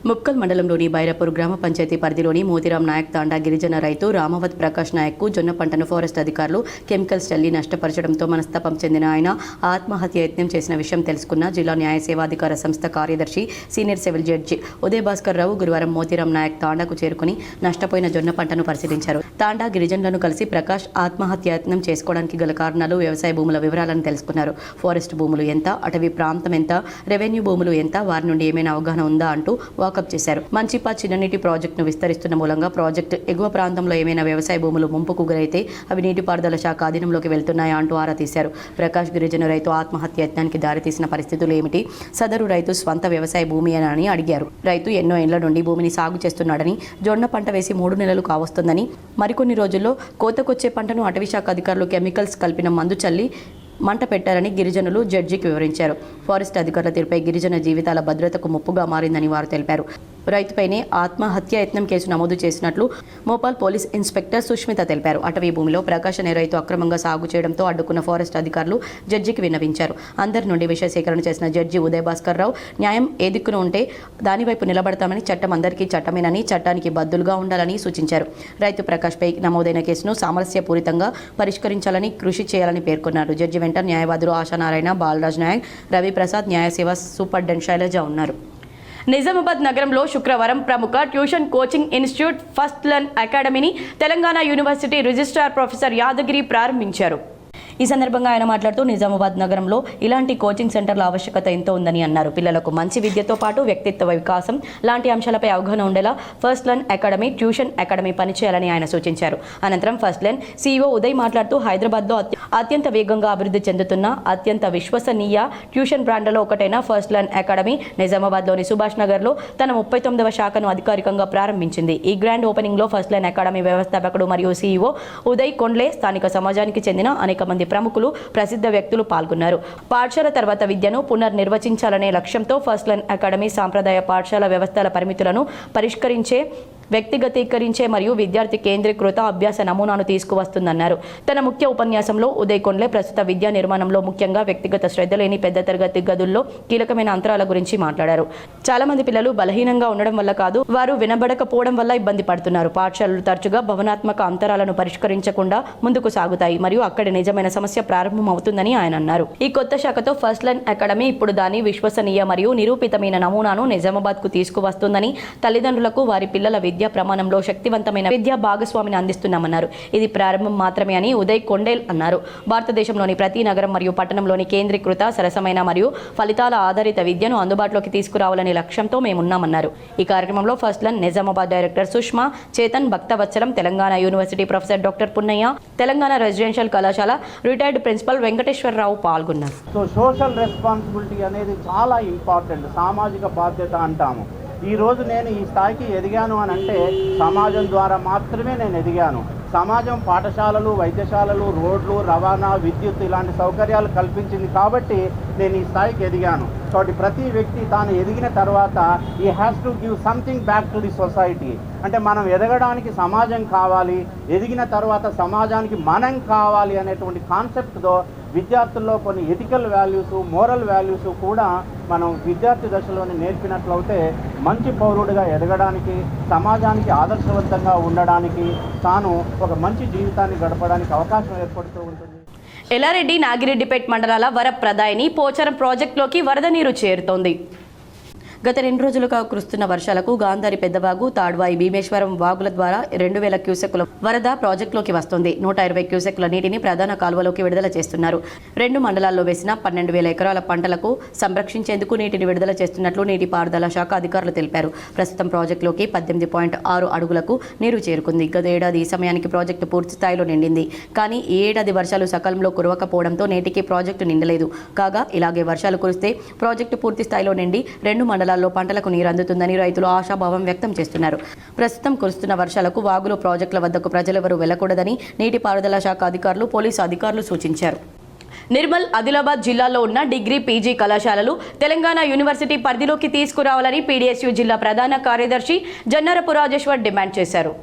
ముక్కల్ మండలంలోని బైరాపూర్ గ్రామ పంచాయతీ పరిధిలోని మోతీరాం నాయక్ తాండా గిరిజన రైతు రామవత్ ప్రకాష్ నాయక్కు జొన్న పంటను ఫారెస్ట్ అధికారులు కెమికల్స్ చల్లి నష్టపరచడంతో మనస్తాపం చెందిన ఆయన ఆత్మహత్య యత్నం చేసిన విషయం తెలుసుకున్న జిల్లా న్యాయ సేవాధికార సంస్థ కార్యదర్శి senior civil judge Uday Bhaskar Rao గురువారం మోతీరాం నాయక్ తాండాకు చేరుకుని నష్టపోయిన జొన్న పంటను పరిశీలించారు. తాండా గిరిజనులను కలిసి ప్రకాష్ ఆత్మహత్య యత్నం చేసుకోవడానికి గల కారణాలు, వ్యవసాయ భూముల వివరాలను తెలుసుకున్నారు. ఫారెస్ట్ భూములు ఎంత, అటవీ ప్రాంతం ఎంత, రెవెన్యూ భూములు ఎంత, వారి నుండి ఏమైనా అవగాహన ఉందా అంటూ వాకప్ చేశారు. మంచిపా చిన్ననీటి ప్రాజెక్టును విస్తరిస్తున్న మూలంగా ప్రాజెక్టు ఎగువ ప్రాంతంలో ఏమైనా వ్యవసాయ భూములు ముంపుకు గురైతే అవి నీటిపారుదల శాఖ అధీనంలోకి వెళ్తున్నాయా అంటూ ఆరా తీశారు. ప్రకాష్ గిరిజన రైతు ఆత్మహత్య యత్నానికి దారితీసిన పరిస్థితులు ఏమిటి, సదరు రైతు స్వంత వ్యవసాయ భూమి అని అడిగారు. రైతు ఎన్నో ఏళ్ల నుండి భూమిని సాగు చేస్తున్నాడని, జొన్న పంట వేసి 3 నెలలు కావస్తుందని, మరికొన్ని రోజుల్లో కోతకొచ్చే పంటను అటవీ శాఖ అధికారులు కెమికల్స్ కలిపిన మందు చల్లి మంట పెట్టారని గిరిజనులు జడ్జికి వివరించారు. ఫారెస్ట్ అధికారుల తీరుపై గిరిజన జీవితాల భద్రతకు ముప్పుగా మారిందని వారు తెలిపారు. రైతుపైనే ఆత్మహత్య యత్నం కేసు నమోదు చేసినట్లు మోపాల్ పోలీస్ ఇన్స్పెక్టర్ సుష్మిత తెలిపారు. అటవీ భూమిలో ప్రకాష్ అనే రైతు అక్రమంగా సాగు చేయడంతో అడ్డుకున్న ఫారెస్ట్ అధికారులు జడ్జికి విన్నవించారు. అందరి నుండి విషయ సేకరణ చేసిన జడ్జి ఉదయ్ భాస్కర్ రావు న్యాయం ఏ దిక్కున ఉంటే దానివైపు నిలబడతామని, చట్టం అందరికీ చట్టమేనని, చట్టానికి బద్దులుగా ఉండాలని సూచించారు. రైతు ప్రకాష్పై నమోదైన కేసును సామరస్యపూరితంగా పరిష్కరించాలని కృషి చేయాలని పేర్కొన్నారు. జడ్జి వెంట న్యాయవాదులు ఆశానారాయణ, బాలరాజ్ నాయక్, రవి ప్రసాద్, న్యాయ సేవా సూపరింటెండెంట్ శైలజ ఉన్నారు. నిజామాబాద్ నగరంలో శుక్రవారం ప్రముఖ tuition coaching institute first learn అకాడమీని Telangana university registrar professor Yadagiri ప్రారంభించారు. ఈ సందర్భంగా ఆయన మాట్లాడుతూ నిజామాబాద్ నగరంలో ఇలాంటి కోచింగ్ సెంటర్ల ఆవశ్యకత ఎంతో ఉందని అన్నారు. పిల్లలకు మంచి విద్యతో పాటు వ్యక్తిత్వ వికాసం లాంటి అంశాలపై అవగాహన ఉండేలా first learn academy, tuition academy పనిచేయాలని ఆయన సూచించారు. అనంతరం ఫస్ట్ లర్న్ CEO ఉదయ్ మాట్లాడుతూ హైదరాబాద్లో అత్యంత వేగంగా అభివృద్ధి చెందుతున్న అత్యంత విశ్వసనీయ ట్యూషన్ బ్రాండ్లలో ఒకటైన ఫస్ట్ లర్న్ అకాడమీ నిజామాబాద్లోని సుభాష్ నగర్లో తన 39వ శాఖను అధికారికంగా ప్రారంభించింది. ఈ గ్రాండ్ ఓపెనింగ్లో ఫస్ట్ లర్న్ అకాడమీ వ్యవస్థాపకుడు మరియు CEO ఉదయ్ కొండ్లే, స్థానిక సమాజానికి చెందిన అనేక మంది ప్రముఖులు, ప్రసిద్ధ వ్యక్తులు పాల్గొన్నారు. పాఠశాల తర్వాత విద్యను పునర్నిర్వచించాలనే లక్ష్యంతో ఫస్ట్ లర్న్ అకాడమీ సాంప్రదాయ పాఠశాల వ్యవస్థల పరిమితులను పరిష్కరించే, వ్యక్తిగతీకరించే మరియు విద్యార్థి కేంద్రీకృత అభ్యాస నమూనాను తీసుకువస్తుందన్నారు. తన ముఖ్య ఉపన్యాసంలో ఉదయ్ కొండ్లే ప్రస్తుత విద్యా నిర్మాణంలో ముఖ్యంగా వ్యక్తిగత శ్రద్ధ లేని పెద్ద తరగతి గదుల్లో కీలకమైన అంతరాల గురించి మాట్లాడారు. చాలా మంది పిల్లలు బలహీనంగా ఉండడం వల్ల కాదు, వారు వినబడకపోవడం వల్ల ఇబ్బంది పడుతున్నారు. పాఠశాలలు తరచుగా భవనాత్మక అంతరాలను పరిష్కరించకుండా ముందుకు సాగుతాయి మరియు అక్కడి నిజమైన సమస్య ప్రారంభం అవుతుందని ఆయన అన్నారు. ఈ కొత్త శాఖతో ఫస్ట్ లర్న్ అకాడమీ ఇప్పుడు దాని విశ్వసనీయ మరియు నిరూపితమైన నమూనాను నిజామాబాద్కు తీసుకువస్తుందని, తల్లిదండ్రులకు వారి పిల్లల విద్యా ప్రమాణంలో శక్తివంతమైన విద్యా భాగస్వామిని అందిస్తున్నామన్నారు. ఇది ప్రారంభం మాత్రమే అని ఉదయ్ కొండేల్ అన్నారు. భారతదేశంలోని ప్రతి నగరం మరియు పట్టణంలోని కేంద్రీకృత, సరసమైన మరియు ఫలితాల ఆధారిత విద్యను అందుబాటులోకి తీసుకురావాలనే లక్ష్యంతో మేమున్నామన్నారు. ఈ కార్యక్రమంలో first learn Nizamabad director Sushma, Chetan Bhaktavatsalam, Telangana university professor doctor Punnaiah, Telangana residential కళాశాల రిటైర్డ్ ప్రిన్సిపల్ వెంకటేశ్వరరావు పాల్గొన్నారు. సో సోషల్ రెస్పాన్సిబిలిటీ అనేది చాలా ఇంపార్టెంట్, సామాజిక బాధ్యత అంటాము. ఈరోజు నేను ఈ స్థాయికి ఎదిగాను అని అంటే సమాజం ద్వారా మాత్రమే నేను ఎదిగాను. సమాజం పాఠశాలలు, వైద్యశాలలు, రోడ్లు, రవాణా, విద్యుత్ ఇలాంటి సౌకర్యాలు కల్పించింది కాబట్టి నేను ఈ స్థాయికి ఎదిగాను. కాబట్టి ప్రతి వ్యక్తి తాను ఎదిగిన తర్వాత ఈ has to give something back to the society. అంటే మనం ఎదగడానికి సమాజం కావాలి, ఎదిగిన తర్వాత సమాజానికి మనం కావాలి అనేటువంటి కాన్సెప్ట్తో విద్యార్థుల్లో కొన్ని ఎథికల్ వాల్యూస్, మోరల్ వాల్యూస్ కూడా మనం విద్యార్థి దశలోనే నేర్పినట్లయితే మంచి పౌరుడిగా ఎదగడానికి, సమాజానికి ఆదర్శవంతంగా ఉండడానికి, తాను ఒక మంచి జీవితాన్ని గడపడానికి అవకాశం ఏర్పడుతూ ఉంటుంది. ఎల్లారెడ్డి, నాగిరెడ్డిపేట్ మండలాల వరప్రదాయిని పోచారం ప్రాజెక్టులోకి వరద నీరు చేరుతోంది. గత 2 రోజులుగా కురుస్తున్న వర్షాలకు గాంధారి పెద్దవాగు, తాడ్వాయి, భీమేశ్వరం వాగుల ద్వారా 2000 క్యూసెక్కుల వరద ప్రాజెక్టులోకి వస్తుంది. 120 క్యూసెక్కుల నీటిని ప్రధాన కాలువలోకి విడుదల చేస్తున్నారు. 2 మండలాల్లో వేసిన 12,000 ఎకరాల పంటలకు సంరక్షించేందుకు నీటిని విడుదల చేస్తున్నట్లు నీటిపారుదల శాఖ అధికారులు తెలిపారు. ప్రస్తుతం ప్రాజెక్టులోకి 18.6 అడుగులకు నీరు చేరుకుంది. గత ఏడాది ఈ సమయానికి ప్రాజెక్టు పూర్తి స్థాయిలో నిండింది. కానీ ఈ ఏడాది వర్షాలు సకాలంలో కురవకపోవడంతో నేటికి ప్రాజెక్టు నిండలేదు. కాగా ఇలాగే వర్షాలు కురిస్తే ప్రాజెక్టు పూర్తి స్థాయిలో నిండి 2 మండలాల్లో పంటలకు నీరు అందుతుందని రైతులు ఆశాభావం వ్యక్తం చేస్తున్నారు. ప్రస్తుతం కురుస్తున్న వర్షాలకు వాగులు, ప్రాజెక్టుల వద్దకు ప్రజలెవరూ వెళ్లకూడదని నీటిపారుదల శాఖ అధికారులు, పోలీసు అధికారులు సూచించారు. నిర్మల్, ఆదిలాబాద్ జిల్లాలో ఉన్న డిగ్రీ, PG కళాశాలలు తెలంగాణ యూనివర్సిటీ పరిధిలోకి తీసుకురావాలని PDSU జిల్లా ప్రధాన కార్యదర్శి జన్నారపు రాజేశ్వర్ డిమాండ్ చేశారు.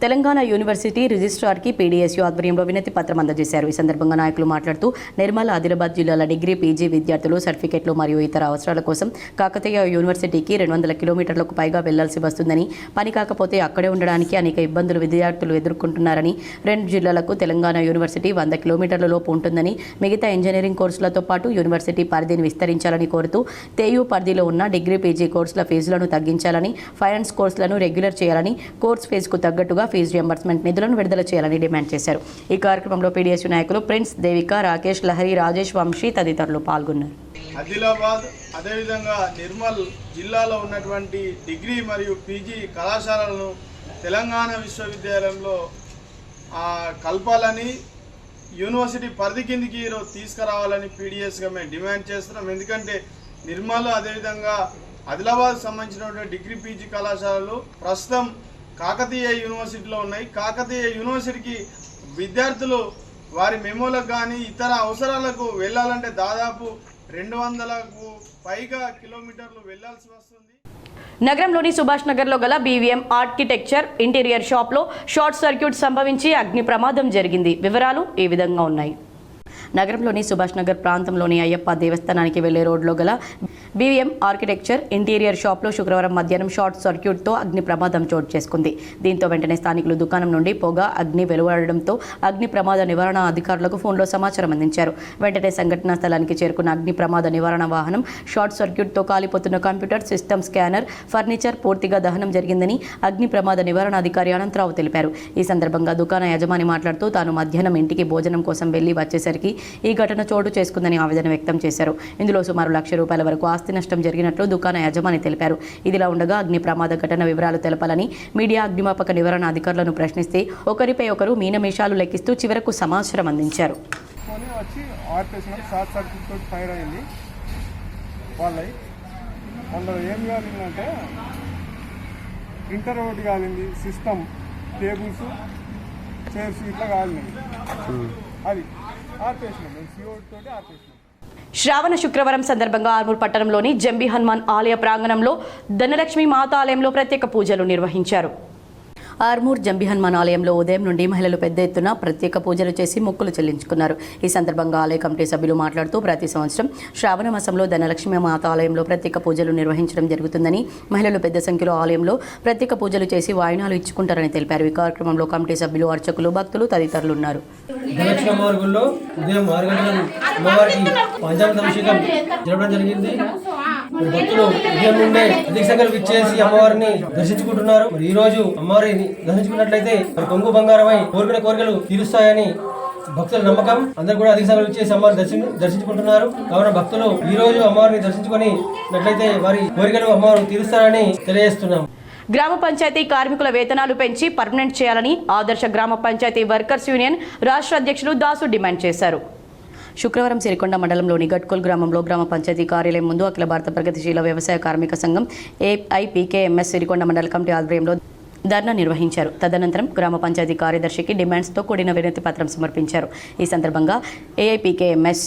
తెలంగాణ యూనివర్సిటీ రిజిస్ట్రార్కి PDSU ఆధ్వర్యంలో వినతి పత్రం అందజేశారు. ఈ సందర్భంగా నాయకులు మాట్లాడుతూ నిర్మల్, ఆదిలాబాద్ జిల్లాల డిగ్రీ, PG విద్యార్థులు సర్టిఫికెట్లు మరియు ఇతర అవసరాల కోసం కాకతీయ యూనివర్సిటీకి 200 కిలోమీటర్లకు పైగా వెళ్లాల్సి వస్తుందని, పని కాకపోతే అక్కడే ఉండడానికి అనేక ఇబ్బందులు విద్యార్థులు ఎదుర్కొంటున్నారని, 2 జిల్లాలకు తెలంగాణ యూనివర్సిటీ 100 కిలోమీటర్ల లోపు ఉంటుందని, మిగతా ఇంజనీరింగ్ కోర్సులతో పాటు యూనివర్సిటీ పరిధిని విస్తరించాలని కోరుతూ TU పరిధిలో ఉన్న డిగ్రీ, PG కోర్సుల ఫీజులను తగ్గించాలని, ఫైనాన్స్ కోర్సులను రెగ్యులర్ చేయాలని, కోర్సు ఫీజుకు తగ్గట్టుగా ఫీజు రియంబర్స్మెంట్ నిధులను విడుదల చేయాలని డిమాండ్ చేశారు. ఈ కార్యక్రమంలో PDSU నాయకులు ప్రిన్స్, దేవిక, రాకేష్, లహరి, రాజేష్, వంశీ తదితరులు పాల్గొన్నారు. ఆదిలాబాద్ అదేవిధంగా నిర్మల్ జిల్లాలో ఉన్నటువంటి డిగ్రీ మరియు PG కళాశాలలను తెలంగాణ విశ్వవిద్యాలయంలో కలపాలని, యూనివర్సిటీ పరిధి కిందికి తీసుకురావాలని PDSగా మేము డిమాండ్ చేస్తున్నాం. ఎందుకంటే నిర్మల్ అదేవిధంగా ఆదిలాబాద్ సంబంధించినటువంటి డిగ్రీ, PG కళాశాలలు ప్రస్తుతం కాకతీయ యూనివర్సిటీలో ఉన్నాయి. కాకతీయ యూనివర్సిటీకి విద్యార్థులు వారి మెమోలకు కానీ ఇతర అవసరాలకు వెళ్ళాలంటే దాదాపు 200కు పైగా కిలోమీటర్లు వెళ్లాల్సి వస్తుంది. నగరంలోని సుభాష్ నగర్లో గల BVM ఆర్కిటెక్చర్ ఇంటీరియర్ షాప్లో షార్ట్ సర్క్యూట్ సంభవించి అగ్ని ప్రమాదం జరిగింది. వివరాలు ఈ విధంగా ఉన్నాయి. నగరంలోని సుభాష్ నగర్ ప్రాంతంలోని అయ్యప్ప దేవస్థానానికి వెళ్లే రోడ్లో గల BVM ఆర్కిటెక్చర్ ఇంటీరియర్ షాప్లో శుక్రవారం మధ్యాహ్నం షార్ట్ సర్క్యూట్తో అగ్ని ప్రమాదం చోటు చేసుకుంది. దీంతో వెంటనే స్థానికులు దుకాణం నుండి పొగ, అగ్ని వెలువడడంతో అగ్ని ప్రమాద నివారణ అధికారులకు ఫోన్లో సమాచారం అందించారు. వెంటనే సంఘటనా స్థలానికి చేరుకున్న అగ్ని ప్రమాద నివారణ వాహనం షార్ట్ సర్క్యూట్తో కాలిపోతున్న కంప్యూటర్, సిస్టమ్, స్కానర్, ఫర్నిచర్ పూర్తిగా దహనం జరిగిందని అగ్ని ప్రమాద నివారణ అధికారి అనంతరావు తెలిపారు. ఈ సందర్భంగా దుకాణ యజమాని మాట్లాడుతూ తాను మధ్యాహ్నం ఇంటికి భోజనం కోసం వెళ్లి వచ్చేసరికి ఈ ఘటన చోటు చేసుకుందని ఆవేదన వ్యక్తం చేశారు. ఇందులో సుమారు ₹1,00,000 వరకు ఆస్తి నష్టం జరిగినట్లు దుకాణ యజమాని తెలిపారు. ఇదిలా ఉండగా అగ్ని ప్రమాద ఘటన వివరాలు తెలపాలని మీడియా అగ్నిమాపక నివారణ అధికారులను ప్రశ్నిస్తే ఒకరిపై ఒకరు మీనమేషాలు లెక్కిస్తూ చివరకు సమాచారం అందించారు. వచ్చి ఆర్పేసినాం, షార్ట్ సర్క్యూట్ తోటి ఫైర్ అయింది వాళ్ళవి. అందులో ఏం కాలిందంటే ప్రింటర్ ఒకటి కాలింది, సిస్టమ్, టేబుల్స్, చైర్స్ ఇట్లా కాలినాయి. అది ఆర్పేసినాం, మేము CO తోటి ఆర్పేసినాం. శ్రావణ శుక్రవారం సందర్భంగా ఆర్మూర్ పట్టణంలోని జంబి హనుమాన్ ఆలయ ప్రాంగణంలో ధనలక్ష్మి మాత ఆలయంలో ప్రత్యేక పూజలు నిర్వహించారు. ఆర్మూర్ జంబి హనుమాన్ ఆలయంలో ఉదయం నుండి మహిళలు పెద్ద ఎత్తున ప్రత్యేక పూజలు చేసి మొక్కులు చెల్లించుకున్నారు. ఈ సందర్భంగా ఆలయ కమిటీ సభ్యులు మాట్లాడుతూ ప్రతి సంవత్సరం శ్రావణ మాసంలో ధనలక్ష్మి మాత ఆలయంలో ప్రత్యేక పూజలు నిర్వహించడం జరుగుతుందని, మహిళలు పెద్ద సంఖ్యలో ఆలయంలో ప్రత్యేక పూజలు చేసి వాయినాలు ఇచ్చుకుంటారని తెలిపారు. ఈ కార్యక్రమంలో కమిటీ సభ్యులు, అర్చకులు, భక్తులు తదితరులు ఉన్నారు. ధనలక్ష్మి అమ్మవారి గుడిలో ఉదయం 6 గంటలకు అమ్మవారికి పంచామృత అభిషేకం జరగడం జరిగింది. భక్తులు ఉదయం నుండే అధిక సంఖ్యలో విచ్చేసి అమ్మవారిని దర్శించుకుంటున్నారు. మరి ఈ రోజు అమ్మవారిని దర్శించుకున్నట్లయితే కొంగు బంగారమై కోరికల కోరికలు తీరుస్తాయని భక్తుల నమ్మకం. అందరూ కూడా అధిక సంఖ్యలో విచ్చేసి అమ్మవారిని దర్శించుకుంటున్నారు. కావున భక్తులు ఈ రోజు అమ్మవారిని దర్శించుకున్నట్లయితే వారి కోరికలు అమ్మవారు తీరుస్తారని తెలియజేస్తున్నాం. గ్రామ పంచాయతీ కార్మికుల వేతనాలు పెంచి పర్మనెంట్ చేయాలని ఆదర్శ గ్రామ పంచాయతీ వర్కర్స్ యూనియన్ రాష్ట్ర అధ్యక్షులు దాసు డిమాండ్ చేశారు. శుక్రవారం సిరికొండ మండలంలోని గట్కోల్ గ్రామంలో గ్రామ పంచాయతీ కార్యాలయం ముందు అఖిల భారత ప్రగతిశీల వ్యవసాయ కార్మిక సంఘం AIPKMS సిరికొండ మండల కమిటీ ఆధ్వర్యంలో ధర్నా నిర్వహించారు. తదనంతరం గ్రామ పంచాయతీ కార్యదర్శికి డిమాండ్స్తో కూడిన వినతి పత్రం సమర్పించారు. ఈ సందర్భంగా AIPKMS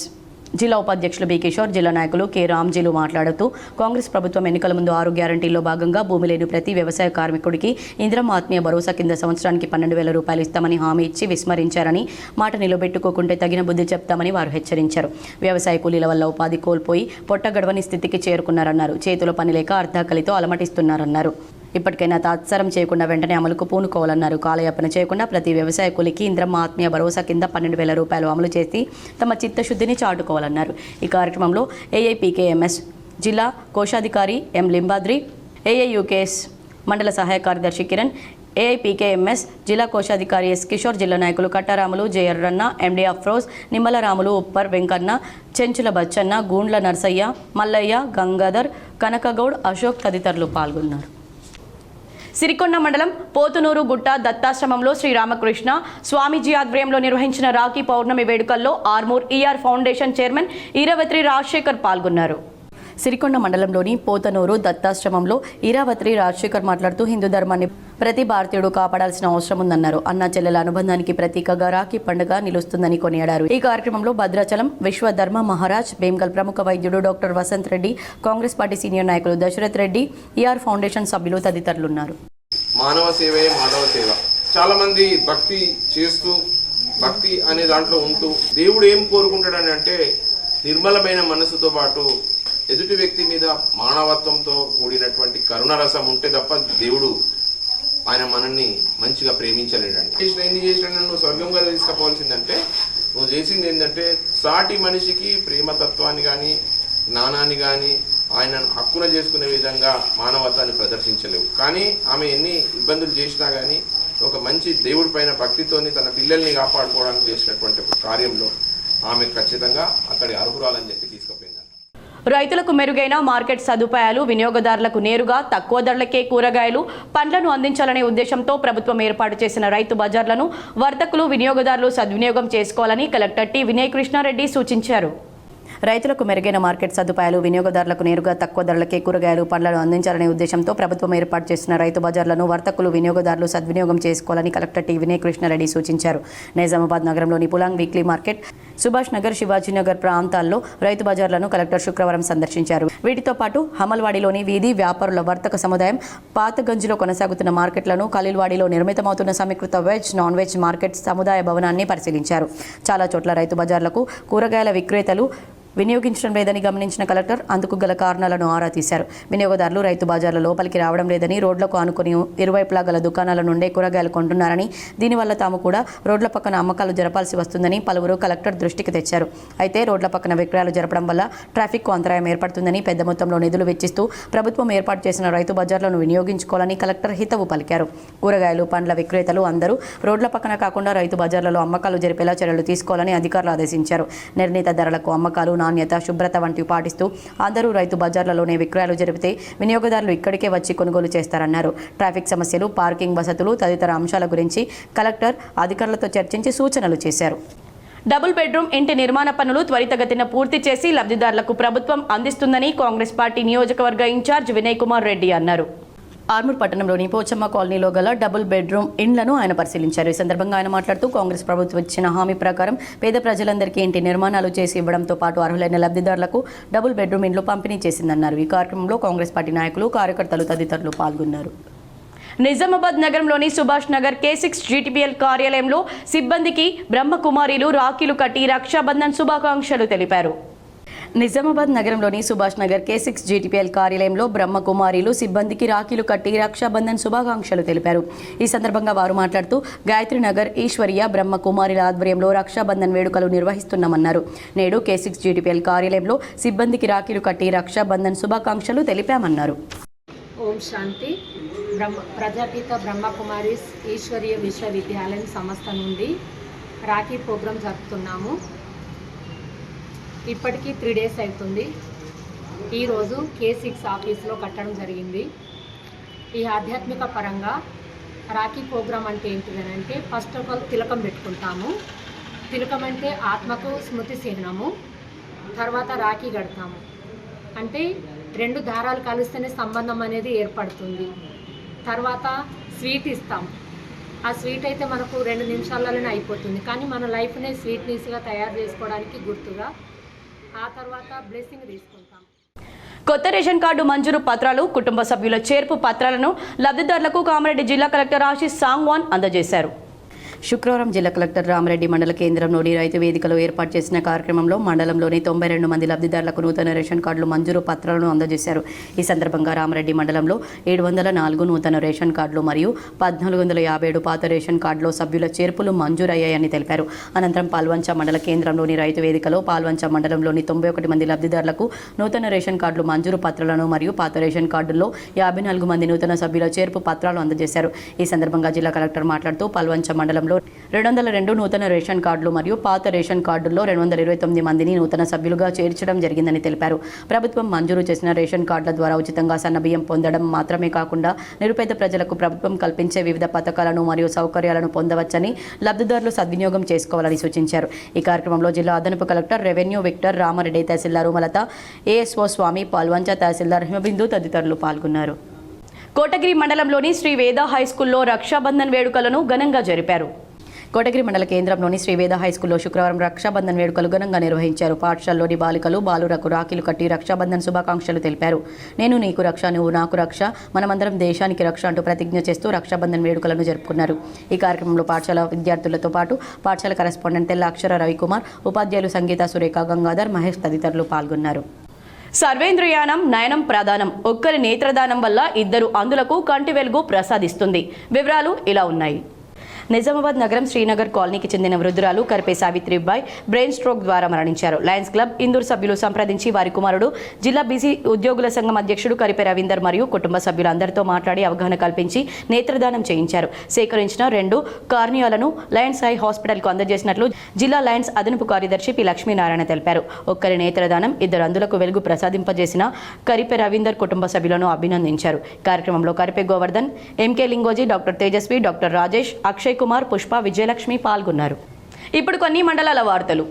జిల్లా ఉపాధ్యక్షులు బి కిషోర్, జిల్లా నాయకులు కె రామ్జీలు మాట్లాడుతూ కాంగ్రెస్ ప్రభుత్వం ఎన్నికల ముందు 6 గ్యారంటీల్లో భాగంగా భూమి లేని ప్రతి వ్యవసాయ కార్మికుడికి ఇందిరమ్మ ఆత్మీయ భరోసా కింద సంవత్సరానికి ₹12,000 ఇస్తామని హామీ ఇచ్చి విస్మరించారని, మాట నిలబెట్టుకోకుంటే తగిన బుద్ధి చెప్తామని వారు హెచ్చరించారు. వ్యవసాయ కూలీల వల్ల ఉపాధి కోల్పోయి పొట్టగడవని స్థితికి చేరుకున్నారన్నారు. చేతిలో పని లేక అర్ధాకలితో అలమటిస్తున్నారన్నారు. ఇప్పటికైనా తాత్సారం చేయకుండా వెంటనే అమలుకు పూనుకోవాలన్నారు. కాలయాపన చేయకుండా ప్రతి వ్యవసాయ కూలికి ఇంద్రమ్మ ఆత్మీయ భరోసా కింద ₹12,000 అమలు చేసి తమ చిత్తశుద్ధిని చాటుకోవాలన్నారు. ఈ కార్యక్రమంలో AIPKMS జిల్లా కోశాధికారి ఎం లింబాద్రి, AIUKS మండల సహాయ కార్యదర్శి కిరణ్, AIPKMS జిల్లా కోశాధికారి ఎస్ కిషోర్, జిల్లా నాయకులు కట్టారాములు, జయర్రన్న, MD అఫ్రోజ్, నిమ్మల రాములు, ఉప్పర్ వెంకన్న, చెంచుల బచ్చన్న, గూండ్ల నర్సయ్య, మల్లయ్య, గంగాధర్, కనకగౌడ్, అశోక్ తదితరులు పాల్గొన్నారు. సిరికొండ మండలం పోతునూరు గుట్ట దత్తాశ్రమంలో శ్రీరామకృష్ణ స్వామీజీ ఆధ్వర్యంలో నిర్వహించిన రాఖీ పౌర్ణమి వేడుకల్లో Armoor ER foundation chairman Eeravatri Rajashekar పాల్గొన్నారు. సిరికొండ మండలంలోని పోతనూరు దత్తాశ్రమంలో ఈరావత్రి రాజశేఖర్ మాట్లాడుతూ హిందూ ధర్మాన్ని ప్రతి భారతీయుడు కాపాడాల్సిన అవసరం ఉందన్నారు. అన్నా చెల్లెల అనుబంధానికి ప్రతీకగా రాఖీ పండుగ నిలుస్తుందని కొనియాడారు. ఈ కార్యక్రమంలో భద్రాచలం విశ్వధర్మ మహారాజ్, బేంగల్ ప్రముఖ వైద్యుడు doctor Vasanth Reddy, Congress party senior నాయకులు దశరథ్ రెడ్డి, ER ఫౌండేషన్ సభ్యులు తదితరులున్నారు. మానవ సేవే మాధవ సేవ. చాలా మంది భక్తి చేస్తూ భక్తి అనే దాంట్లో ఉంటూ దేవుడు ఏం కోరుకుంటాడని అంటే నిర్మలమైన మనసుతో పాటు ఎదుటి వ్యక్తి మీద మానవత్వంతో కూడినటువంటి కరుణరసం ఉంటే తప్ప దేవుడు ఆయన మనల్ని మంచిగా ప్రేమించలేడండి. ఎన్ని చేసినా నువ్వు స్వర్గంగా తీసుకుపోవాల్సిందంటే నువ్వు చేసింది ఏంటంటే సాటి మనిషికి ప్రేమతత్వాన్ని కానీ జ్ఞానాన్ని కానీ ఆయన హక్కున చేసుకునే విధంగా మానవత్వాన్ని ప్రదర్శించలేవు. కానీ ఆమె ఎన్ని ఇబ్బందులు చేసినా కానీ ఒక మంచి దేవుడి పైన భక్తితోని తన పిల్లల్ని కాపాడుకోవడానికి చేసినటువంటి కార్యంలో ఆమె ఖచ్చితంగా అక్కడి అర్హురాలని చెప్పి తీసుకుపోయింది. రైతులకు మెరుగైన మార్కెట్ సదుపాయాలు, వినియోగదారులకు నేరుగా తక్కువ ధరలకే కూరగాయలు, పండ్లను అందించాలనే ఉద్దేశంతో ప్రభుత్వం ఏర్పాటు చేసిన రైతు బజార్లను వర్తకులు, వినియోగదారులు సద్వినియోగం చేసుకోవాలని కలెక్టర్ టి వినయ్ కృష్ణారెడ్డి సూచించారు. రైతులకు మెరుగైన మార్కెట్ సదుపాయాలు, వినియోగదారులకు నేరుగా తక్కువ ధరలకే కూరగాయలు, పండ్లను అందించాలనే ఉద్దేశంతో ప్రభుత్వం ఏర్పాటు చేసిన రైతు బజార్లను వర్తకులు, వినియోగదారులు సద్వినియోగం చేసుకోవాలని కలెక్టర్ టి వినయ్ కృష్ణారెడ్డి సూచించారు. నిజామాబాద్ నగరంలోని పులాంగ్ వీక్లీ మార్కెట్, సుభాష్ నగర్, శివాజీనగర్ ప్రాంతాల్లో రైతు బజార్లను కలెక్టర్ శుక్రవారం సందర్శించారు. వీటితో పాటు హమల్వాడిలోని వీధి వ్యాపారుల వర్తక సముదాయం, పాతగంజ్లో కొనసాగుతున్న మార్కెట్లను, ఖలీల్వాడిలో నిర్మితమవుతున్న సమీకృత వెజ్, నాన్ వెజ్ మార్కెట్ సముదాయ భవనాన్ని పరిశీలించారు. చాలా చోట్ల రైతు బజార్లకు కూరగాయల విక్రేతలు వినియోగించడం లేదని గమనించిన కలెక్టర్ అందుకు గల కారణాలను ఆరా తీశారు. వినియోగదారులు రైతు బజార్ల లోపలికి రావడం లేదని, రోడ్లకు ఆనుకుని ఇరువైపులా గల దుకాణాల నుండే కూరగాయలు కొంటున్నారని, దీనివల్ల తాము కూడా రోడ్ల పక్కన అమ్మకాలు జరపాల్సి వస్తుందని పలువురు కలెక్టర్ దృష్టి దృష్టికి తెచ్చారు. అయితే రోడ్ల పక్కన విక్రయాలు జరపడం వల్ల ట్రాఫిక్కు అంతరాయం ఏర్పడుతుందని, పెద్ద మొత్తంలో నిధులు వెచ్చిస్తూ ప్రభుత్వం ఏర్పాటు చేసిన రైతు బజార్లను వినియోగించుకోవాలని కలెక్టర్ హితవు పలికారు. కూరగాయలు, పండ్ల విక్రేతలు అందరూ రోడ్ల పక్కన కాకుండా రైతు బజార్లలో అమ్మకాలు జరిపేలా చర్యలు తీసుకోవాలని అధికారులు ఆదేశించారు. నిర్ణీత ధరలకు అమ్మకాలు, నాణ్యత, శుభ్రత వంటివి పాటిస్తూ అందరూ రైతు బజార్లలోనే విక్రయాలు జరిపితే వినియోగదారులు ఇక్కడికే వచ్చి కొనుగోలు చేస్తారన్నారు. ట్రాఫిక్ సమస్యలు, పార్కింగ్ వసతులు తదితర అంశాల గురించి కలెక్టర్ అధికారులతో చర్చించి సూచనలు చేశారు. డబుల్ బెడ్రూమ్ ఇంటి నిర్మాణ పనులు త్వరితగతిన పూర్తి చేసి లబ్ధిదారులకు ప్రభుత్వం అందిస్తుందని కాంగ్రెస్ పార్టీ నియోజకవర్గ ఇన్ఛార్జ్ వినయ్ కుమార్ రెడ్డి అన్నారు. ఆర్మూర్ పట్టణంలోని పోచమ్మ కాలనీలో గల డబుల్ బెడ్రూమ్ ఇండ్లను ఆయన పరిశీలించారు. ఈ సందర్భంగా ఆయన మాట్లాడుతూ కాంగ్రెస్ ప్రభుత్వం ఇచ్చిన హామీ ప్రకారం పేద ప్రజలందరికీ ఇంటి నిర్మాణాలు చేసి ఇవ్వడంతో పాటు అర్హులైన లబ్ధిదారులకు డబుల్ బెడ్రూమ్ ఇండ్లు పంపిణీ చేసిందన్నారు. ఈ కార్యక్రమంలో కాంగ్రెస్ పార్టీ నాయకులు, కార్యకర్తలు తదితరులు పాల్గొన్నారు. నిజామాబాద్ నగరంలోని సుభాష్ నగర్ K6 GTPL కార్యాలయంలో సిబ్బందికి బ్రహ్మకుమారీలు రాఖీలు కట్టి రక్షాబంధన్ శుభాకాంక్షలు తెలిపారు. నిజామాబాద్ నగరంలోని సుభాష్ నగర్ K6 GTPL కార్యాలయంలో బ్రహ్మకుమారీలు సిబ్బందికి రాఖీలు కట్టి రక్షాబంధన్ శుభాకాంక్షలు తెలిపారు. ఈ సందర్భంగా వారు మాట్లాడుతూ గాయత్రి నగర్ ఈశ్వరీయ బ్రహ్మకుమారిల ఆధ్వర్యంలో రక్షాబంధన్ వేడుకలు నిర్వహిస్తున్నామన్నారు. నేడు K6 GTPL కార్యాలయంలో సిబ్బందికి రాఖీలు కట్టి రక్షాబంధన్ శుభాకాంక్షలు తెలిపామన్నారు. ఓం శాంతి. ప్రజాపిత బ్రహ్మకుమారీస్ ఈశ్వరీయ విశ్వవిద్యాలయం సంస్థ నుండి రాఖీ ప్రోగ్రాం జరుపుతున్నాము. ఇప్పటికీ 3 days అవుతుంది. ఈరోజు K6 ఆఫీస్లో కట్టడం జరిగింది. ఈ ఆధ్యాత్మిక పరంగా రాఖీ ప్రోగ్రాం అంటే ఏంటిదనంటే ఫస్ట్ ఆఫ్ ఆల్ తిలకం పెట్టుకుంటాము. తిలకం అంటే ఆత్మకు స్మృతి చిహ్నము. తర్వాత రాఖీ కడతాము. అంటే 2 దారాలు కలిస్తేనే సంబంధం అనేది ఏర్పడుతుంది. తర్వాత స్వీట్ ఇస్తాం. ఆ స్వీట్ అయితే మనకు 2 నిమిషాలలోనే అయిపోతుంది. కానీ మన లైఫ్నే స్వీట్నెస్గా తయారు చేసుకోవడానికి గుర్తుగా ఆ తర్వాత బ్లెస్సింగ్ తీసుకుంటాం. కొత్త రేషన్ కార్డు మంజూరు పత్రాలు, కుటుంబ సభ్యుల చేర్పు పత్రాలను లబ్ధిదారులకు కామారెడ్డి జిల్లా కలెక్టర్ ఆశీష్ సాంగ్వాన్ అందజేశారు. శుక్రవారం జిల్లా కలెక్టర్ రామరెడ్డి మండల కేంద్రంలోని రైతు వేదికలో ఏర్పాటు చేసిన కార్యక్రమంలో మండలంలోని 92 మంది లబ్ధిదారులకు నూతన రేషన్ కార్డులు మంజూరు పత్రాలను అందజేశారు. ఈ సందర్భంగా రామరెడ్డి మండలంలో 704 నూతన రేషన్ కార్డులు మరియు 1457 పాత రేషన్ కార్డులో సభ్యుల చేర్పులు మంజూరయ్యాయని తెలిపారు. అనంతరం పాల్వంచ మండల కేంద్రంలోని రైతు వేదికలో పాల్వంచ మండలంలోని 91 మంది లబ్ధిదారులకు నూతన రేషన్ కార్డులు మంజూరు పత్రాలను మరియు పాత రేషన్ కార్డుల్లో 54 మంది నూతన సభ్యుల చేర్పు పత్రాలు అందజేశారు. ఈ సందర్భంగా జిల్లా కలెక్టర్ మాట్లాడుతూ పాల్వంచ మండలంలో 202 నూతన రేషన్ కార్డులు మరియు పాత రేషన్ కార్డుల్లో 229 మందిని నూతన సభ్యులుగా చేర్చడం జరిగిందని తెలిపారు. ప్రభుత్వం మంజూరు చేసిన రేషన్ కార్డుల ద్వారా ఉచితంగా సన్నబియ్యం పొందడం మాత్రమే కాకుండా నిరుపేద ప్రజలకు ప్రభుత్వం కల్పించే వివిధ పథకాలను మరియు సౌకర్యాలను పొందవచ్చని లబ్ధిదారులు సద్వినియోగం చేసుకోవాలని సూచించారు. ఈ కార్యక్రమంలో జిల్లా అదనపు కలెక్టర్ రెవెన్యూ విక్టర్ రామారెడ్డి, తహసీల్దార్ ఉమలత, ASO స్వామి, పాల్వంచ తహసీల్దార్ హిమబిందు తదితరులు పాల్గొన్నారు. కోటగిరి మండలంలోని శ్రీ వేద హైస్కూల్లో రక్షాబంధన్ వేడుకలను ఘనంగా జరిపారు. కోటగిరి మండల కేంద్రంలోని శ్రీ వేద హైస్కూల్లో శుక్రవారం రక్షాబంధన్ వేడుకలు ఘనంగా నిర్వహించారు. పాఠశాలలోని బాలికలు, బాలురకు రాఖీలు కట్టి రక్షాబంధన్ శుభాకాంక్షలు తెలిపారు. నేను నీకు రక్ష, నువ్వు నాకు రక్ష, మనమందరం దేశానికి రక్ష అంటూ ప్రతిజ్ఞ చేస్తూ రక్షాబంధన్ వేడుకలను జరుపుకున్నారు. ఈ కార్యక్రమంలో పాఠశాల విద్యార్థులతో పాటు పాఠశాల కరెస్పాండెంట్ తెల్ల అక్షర రవికుమార్, ఉపాధ్యాయులు సంగీత, సురేఖ, గంగాధర్, మహేష్ తదితరులు పాల్గొన్నారు. సర్వేంద్రియానం నయనం ప్రధానం. ఒక్కరి నేత్రదానం వల్ల 2 అందులకు కంటి వెలుగు ప్రసాదిస్తుంది. వివరాలు ఇలా ఉన్నాయి. నిజామాబాద్ నగరం శ్రీనగర్ కాలనీకి చెందిన వృద్ధురాలు కరిపే సావిత్రిబాయ్ బ్రెయిన్ స్ట్రోక్ ద్వారా మరణించారు. లయన్స్ క్లబ్ ఇందూర్ సభ్యులు సంప్రదించి వారి కుమారుడు జిల్లా బీసీ ఉద్యోగుల సంఘం అధ్యక్షుడు కరిపే రవీందర్ మరియు కుటుంబ సభ్యులందరితో మాట్లాడి అవగాహన కల్పించి నేత్రదానం చేయించారు. సేకరించిన 2 కార్నియాలను లయన్స్ ఐ హాస్పిటల్కు అందజేసినట్లు జిల్లా లయన్స్ అదనపు కార్యదర్శి పి లక్ష్మీనారాయణ తెలిపారు. ఒక్కరి నేత్రదానం 2 అందులకు వెలుగు ప్రసాదింపజేసిన కరిపే రవీందర్ కుటుంబ సభ్యులను అభినందించారు. కార్యక్రమంలో Karipe Govardhan, MK Lingoji, doctor Tejaswi, doctor Rajesh, Akshay Kumar, Pushpa, Vijayalakshmi పాల్గొన్నారు. ఇప్పుడు కొన్ని మండలాల వార్తలు.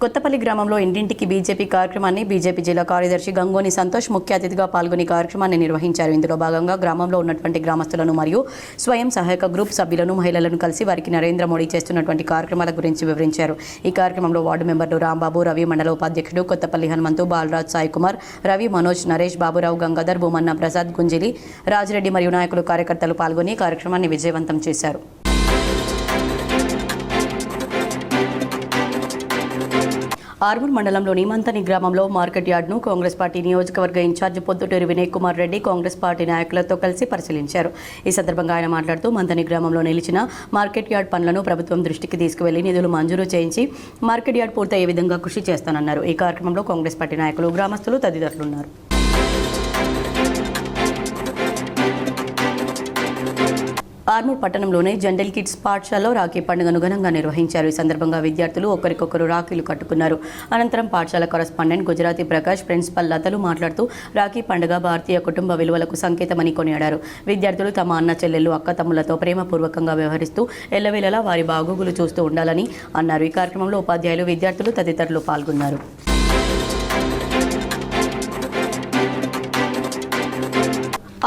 కొత్తపల్లి గ్రామంలో ఇంటింటికి బీజేపీ కార్యక్రమాన్ని బీజేపీ జిల్లా కార్యదర్శి గంగోని సంతోష్ ముఖ్య అతిథిగా పాల్గొని కార్యక్రమాన్ని నిర్వహించారు. ఇందులో భాగంగా గ్రామంలో ఉన్నటువంటి గ్రామస్తులను మరియు స్వయం సహాయక గ్రూప్ సభ్యులను, మహిళలను కలిసి వారికి నరేంద్ర మోడీ చేస్తున్నటువంటి కార్యక్రమాల గురించి వివరించారు. ఈ కార్యక్రమంలో వార్డు మెంబర్లు రాంబాబు, రవి, మండల ఉపాధ్యక్షుడు కొత్తపల్లి హనుమంతు, బాలరాజ్, సాయి కుమార్, రవి, మనోజ్, నరేష్, బాబురావు, గంగాధర్, భూమన్న, ప్రసాద్, గుంజిలి, రాజిరెడ్డి మరియు నాయకులు, కార్యకర్తలు పాల్గొని కార్యక్రమాన్ని విజయవంతం చేశారు. ఆర్మూర్ మండలంలోని మంతని గ్రామంలో మార్కెట్ యార్డ్ను కాంగ్రెస్ పార్టీ నియోజకవర్గ ఇన్ఛార్జ్ పొద్దుటూరి వినయ్ కుమార్ రెడ్డి కాంగ్రెస్ పార్టీ నాయకులతో కలిసి పరిశీలించారు. ఈ సందర్భంగా ఆయన మాట్లాడుతూ మంతని గ్రామంలో నిలిచిన మార్కెట్ యార్డ్ పనులను ప్రభుత్వం దృష్టికి తీసుకువెళ్లి నిధులు మంజూరు చేయించి మార్కెట్ యార్డ్ పూర్తయ్యే విధంగా కృషి చేస్తానన్నారు. ఈ కార్యక్రమంలో కాంగ్రెస్ పార్టీ నాయకులు, గ్రామస్తులు తదితరులున్నారు. ఆర్మూర్ పట్టణంలోని జనరల్ కిడ్స్ పాఠశాలలో రాఖీ పండుగను ఘనంగా నిర్వహించారు. ఈ సందర్భంగా విద్యార్థులు ఒకరికొకరు రాఖీలు కట్టుకున్నారు. అనంతరం పాఠశాల కరస్పాండెంట్ గుజరాతీ ప్రకాష్, ప్రిన్సిపల్ లతలు మాట్లాడుతూ రాఖీ పండుగ భారతీయ కుటుంబ విలువలకు సంకేతమని కొనియాడారు. విద్యార్థులు తమ అన్న చెల్లెళ్ళు, అక్క తమ్ములతో ప్రేమపూర్వకంగా వ్యవహరిస్తూ ఎల్లవేళలా వారి బాగోగులు చూస్తూ ఉండాలని అన్నారు. ఈ కార్యక్రమంలో ఉపాధ్యాయులు, విద్యార్థులు తదితరులు పాల్గొన్నారు.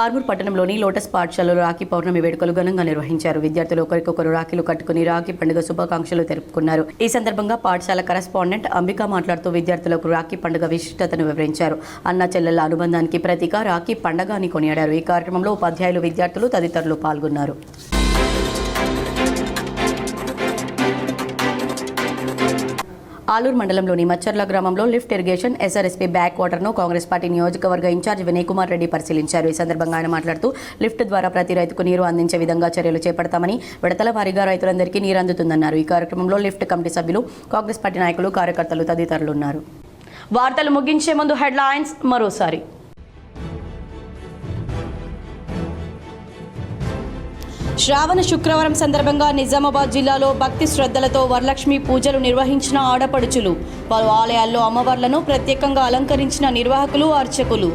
ఆర్మూర్ పట్టణంలోని లోటస్ పాఠశాలలో రాఖీ పౌర్ణమి వేడుకలు ఘనంగా నిర్వహించారు. విద్యార్థులు ఒకరికొకరు రాఖీలు కట్టుకుని రాఖీ పండుగ శుభాకాంక్షలు తెలుపుకున్నారు. ఈ సందర్భంగా పాఠశాల కరస్పాండెంట్ అంబిక మాట్లాడుతూ విద్యార్థులకు రాఖీ పండుగ విశిష్టతను వివరించారు. అన్న చెల్లెళ్ల అనుబంధానికి ప్రతీక రాఖీ పండుగ అని కొనియాడారు. ఈ కార్యక్రమంలో ఉపాధ్యాయులు, విద్యార్థులు తదితరులు పాల్గొన్నారు. ఆలూరు మండలంలోని మచ్చర్ల గ్రామంలో లిఫ్ట్ ఇరిగేషన్ ఎస్ఆర్ఎస్పీ బ్యాక్ వాటర్ను కాంగ్రెస్ పార్టీ నియోజకవర్గ ఇన్ఛార్జ్ వినయ్ కుమార్ రెడ్డి పరిశీలించారు. ఈ సందర్భంగా ఆయన మాట్లాడుతూ లిఫ్ట్ ద్వారా ప్రతి రైతుకు నీరు అందించే విధంగా చర్యలు చేపడతామని, విడతల వారీగా రైతులందరికీ నీరు అందుతుందన్నారు. ఈ కార్యక్రమంలో లిఫ్ట్ కమిటీ సభ్యులు, కాంగ్రెస్ పార్టీ నాయకులు, కార్యకర్తలు తదితరులు ఉన్నారు. వార్తలు ముగించే ముందు హెడ్లైన్స్ మరోసారి. శ్రావణ శుక్రవారం సందర్భంగా నిజామాబాద్ జిల్లాలో భక్తి శ్రద్ధలతో వరలక్ష్మి పూజలు నిర్వహించిన ఆడపడుచులు, పలు ఆలయాల్లో అమ్మవార్లను ప్రత్యేకంగా అలంకరించిన నిర్వాహకులు, అర్చకులు.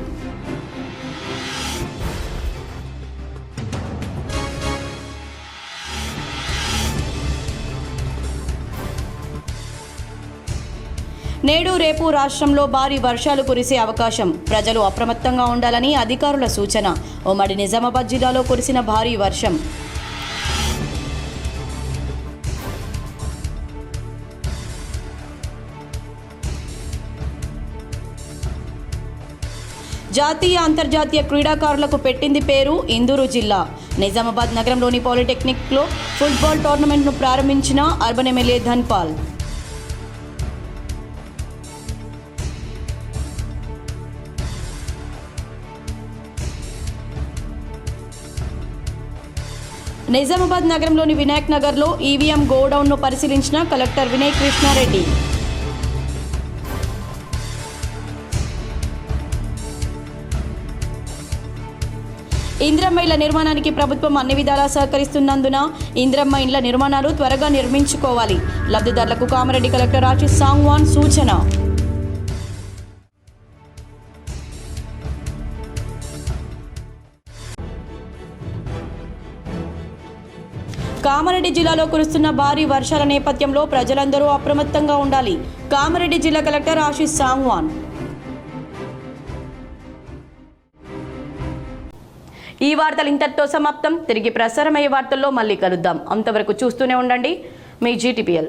నేడు రేపు రాష్ట్రంలో భారీ వర్షాలు కురిసే అవకాశం, ప్రజలు అప్రమత్తంగా ఉండాలని అధికారుల సూచన. ఉమ్మడి నిజామాబాద్ జిల్లాలో కురిసిన భారీ వర్షం. జాతీయ, అంతర్జాతీయ క్రీడాకారులకు పెట్టింది పేరు ఇందూరు జిల్లా. నిజామాబాద్ నగరంలోని పాలిటెక్నిక్లో ఫుట్బాల్ టోర్నమెంట్ను ప్రారంభించిన అర్బన్ ఎమ్మెల్యే ధన్పాల్. నిజామాబాద్ నగరంలోని వినాయక్ నగర్లో ఈవీఎం గోడౌన్ను పరిశీలించిన కలెక్టర్ వినయ్ కృష్ణారెడ్డి. ఇందిరమ్మ ఇళ్ల నిర్మాణానికి ప్రభుత్వం అన్ని విధాలా సహకరిస్తున్నందున ఇందిరమ్మ ఇండ్ల నిర్మాణాలు త్వరగా నిర్మించుకోవాలి. లబ్ధిదారులకు కామారెడ్డి కలెక్టర్ ఆశీష్ సాంగ్వాన్ సూచన. కామారెడ్డి జిల్లాలో కురుస్తున్న భారీ వర్షాల నేపథ్యంలో ప్రజలందరూ అప్రమత్తంగా ఉండాలి. కామారెడ్డి జిల్లా కలెక్టర్ ఆశీష్ సాంగ్వాన్. ఈ వార్తలు ఇంతటితో సమాప్తం. తిరిగి ప్రసారమయ్యే వార్తల్లో మళ్ళీ కలుద్దాం. అంతవరకు చూస్తూనే ఉండండి మీ GTPL.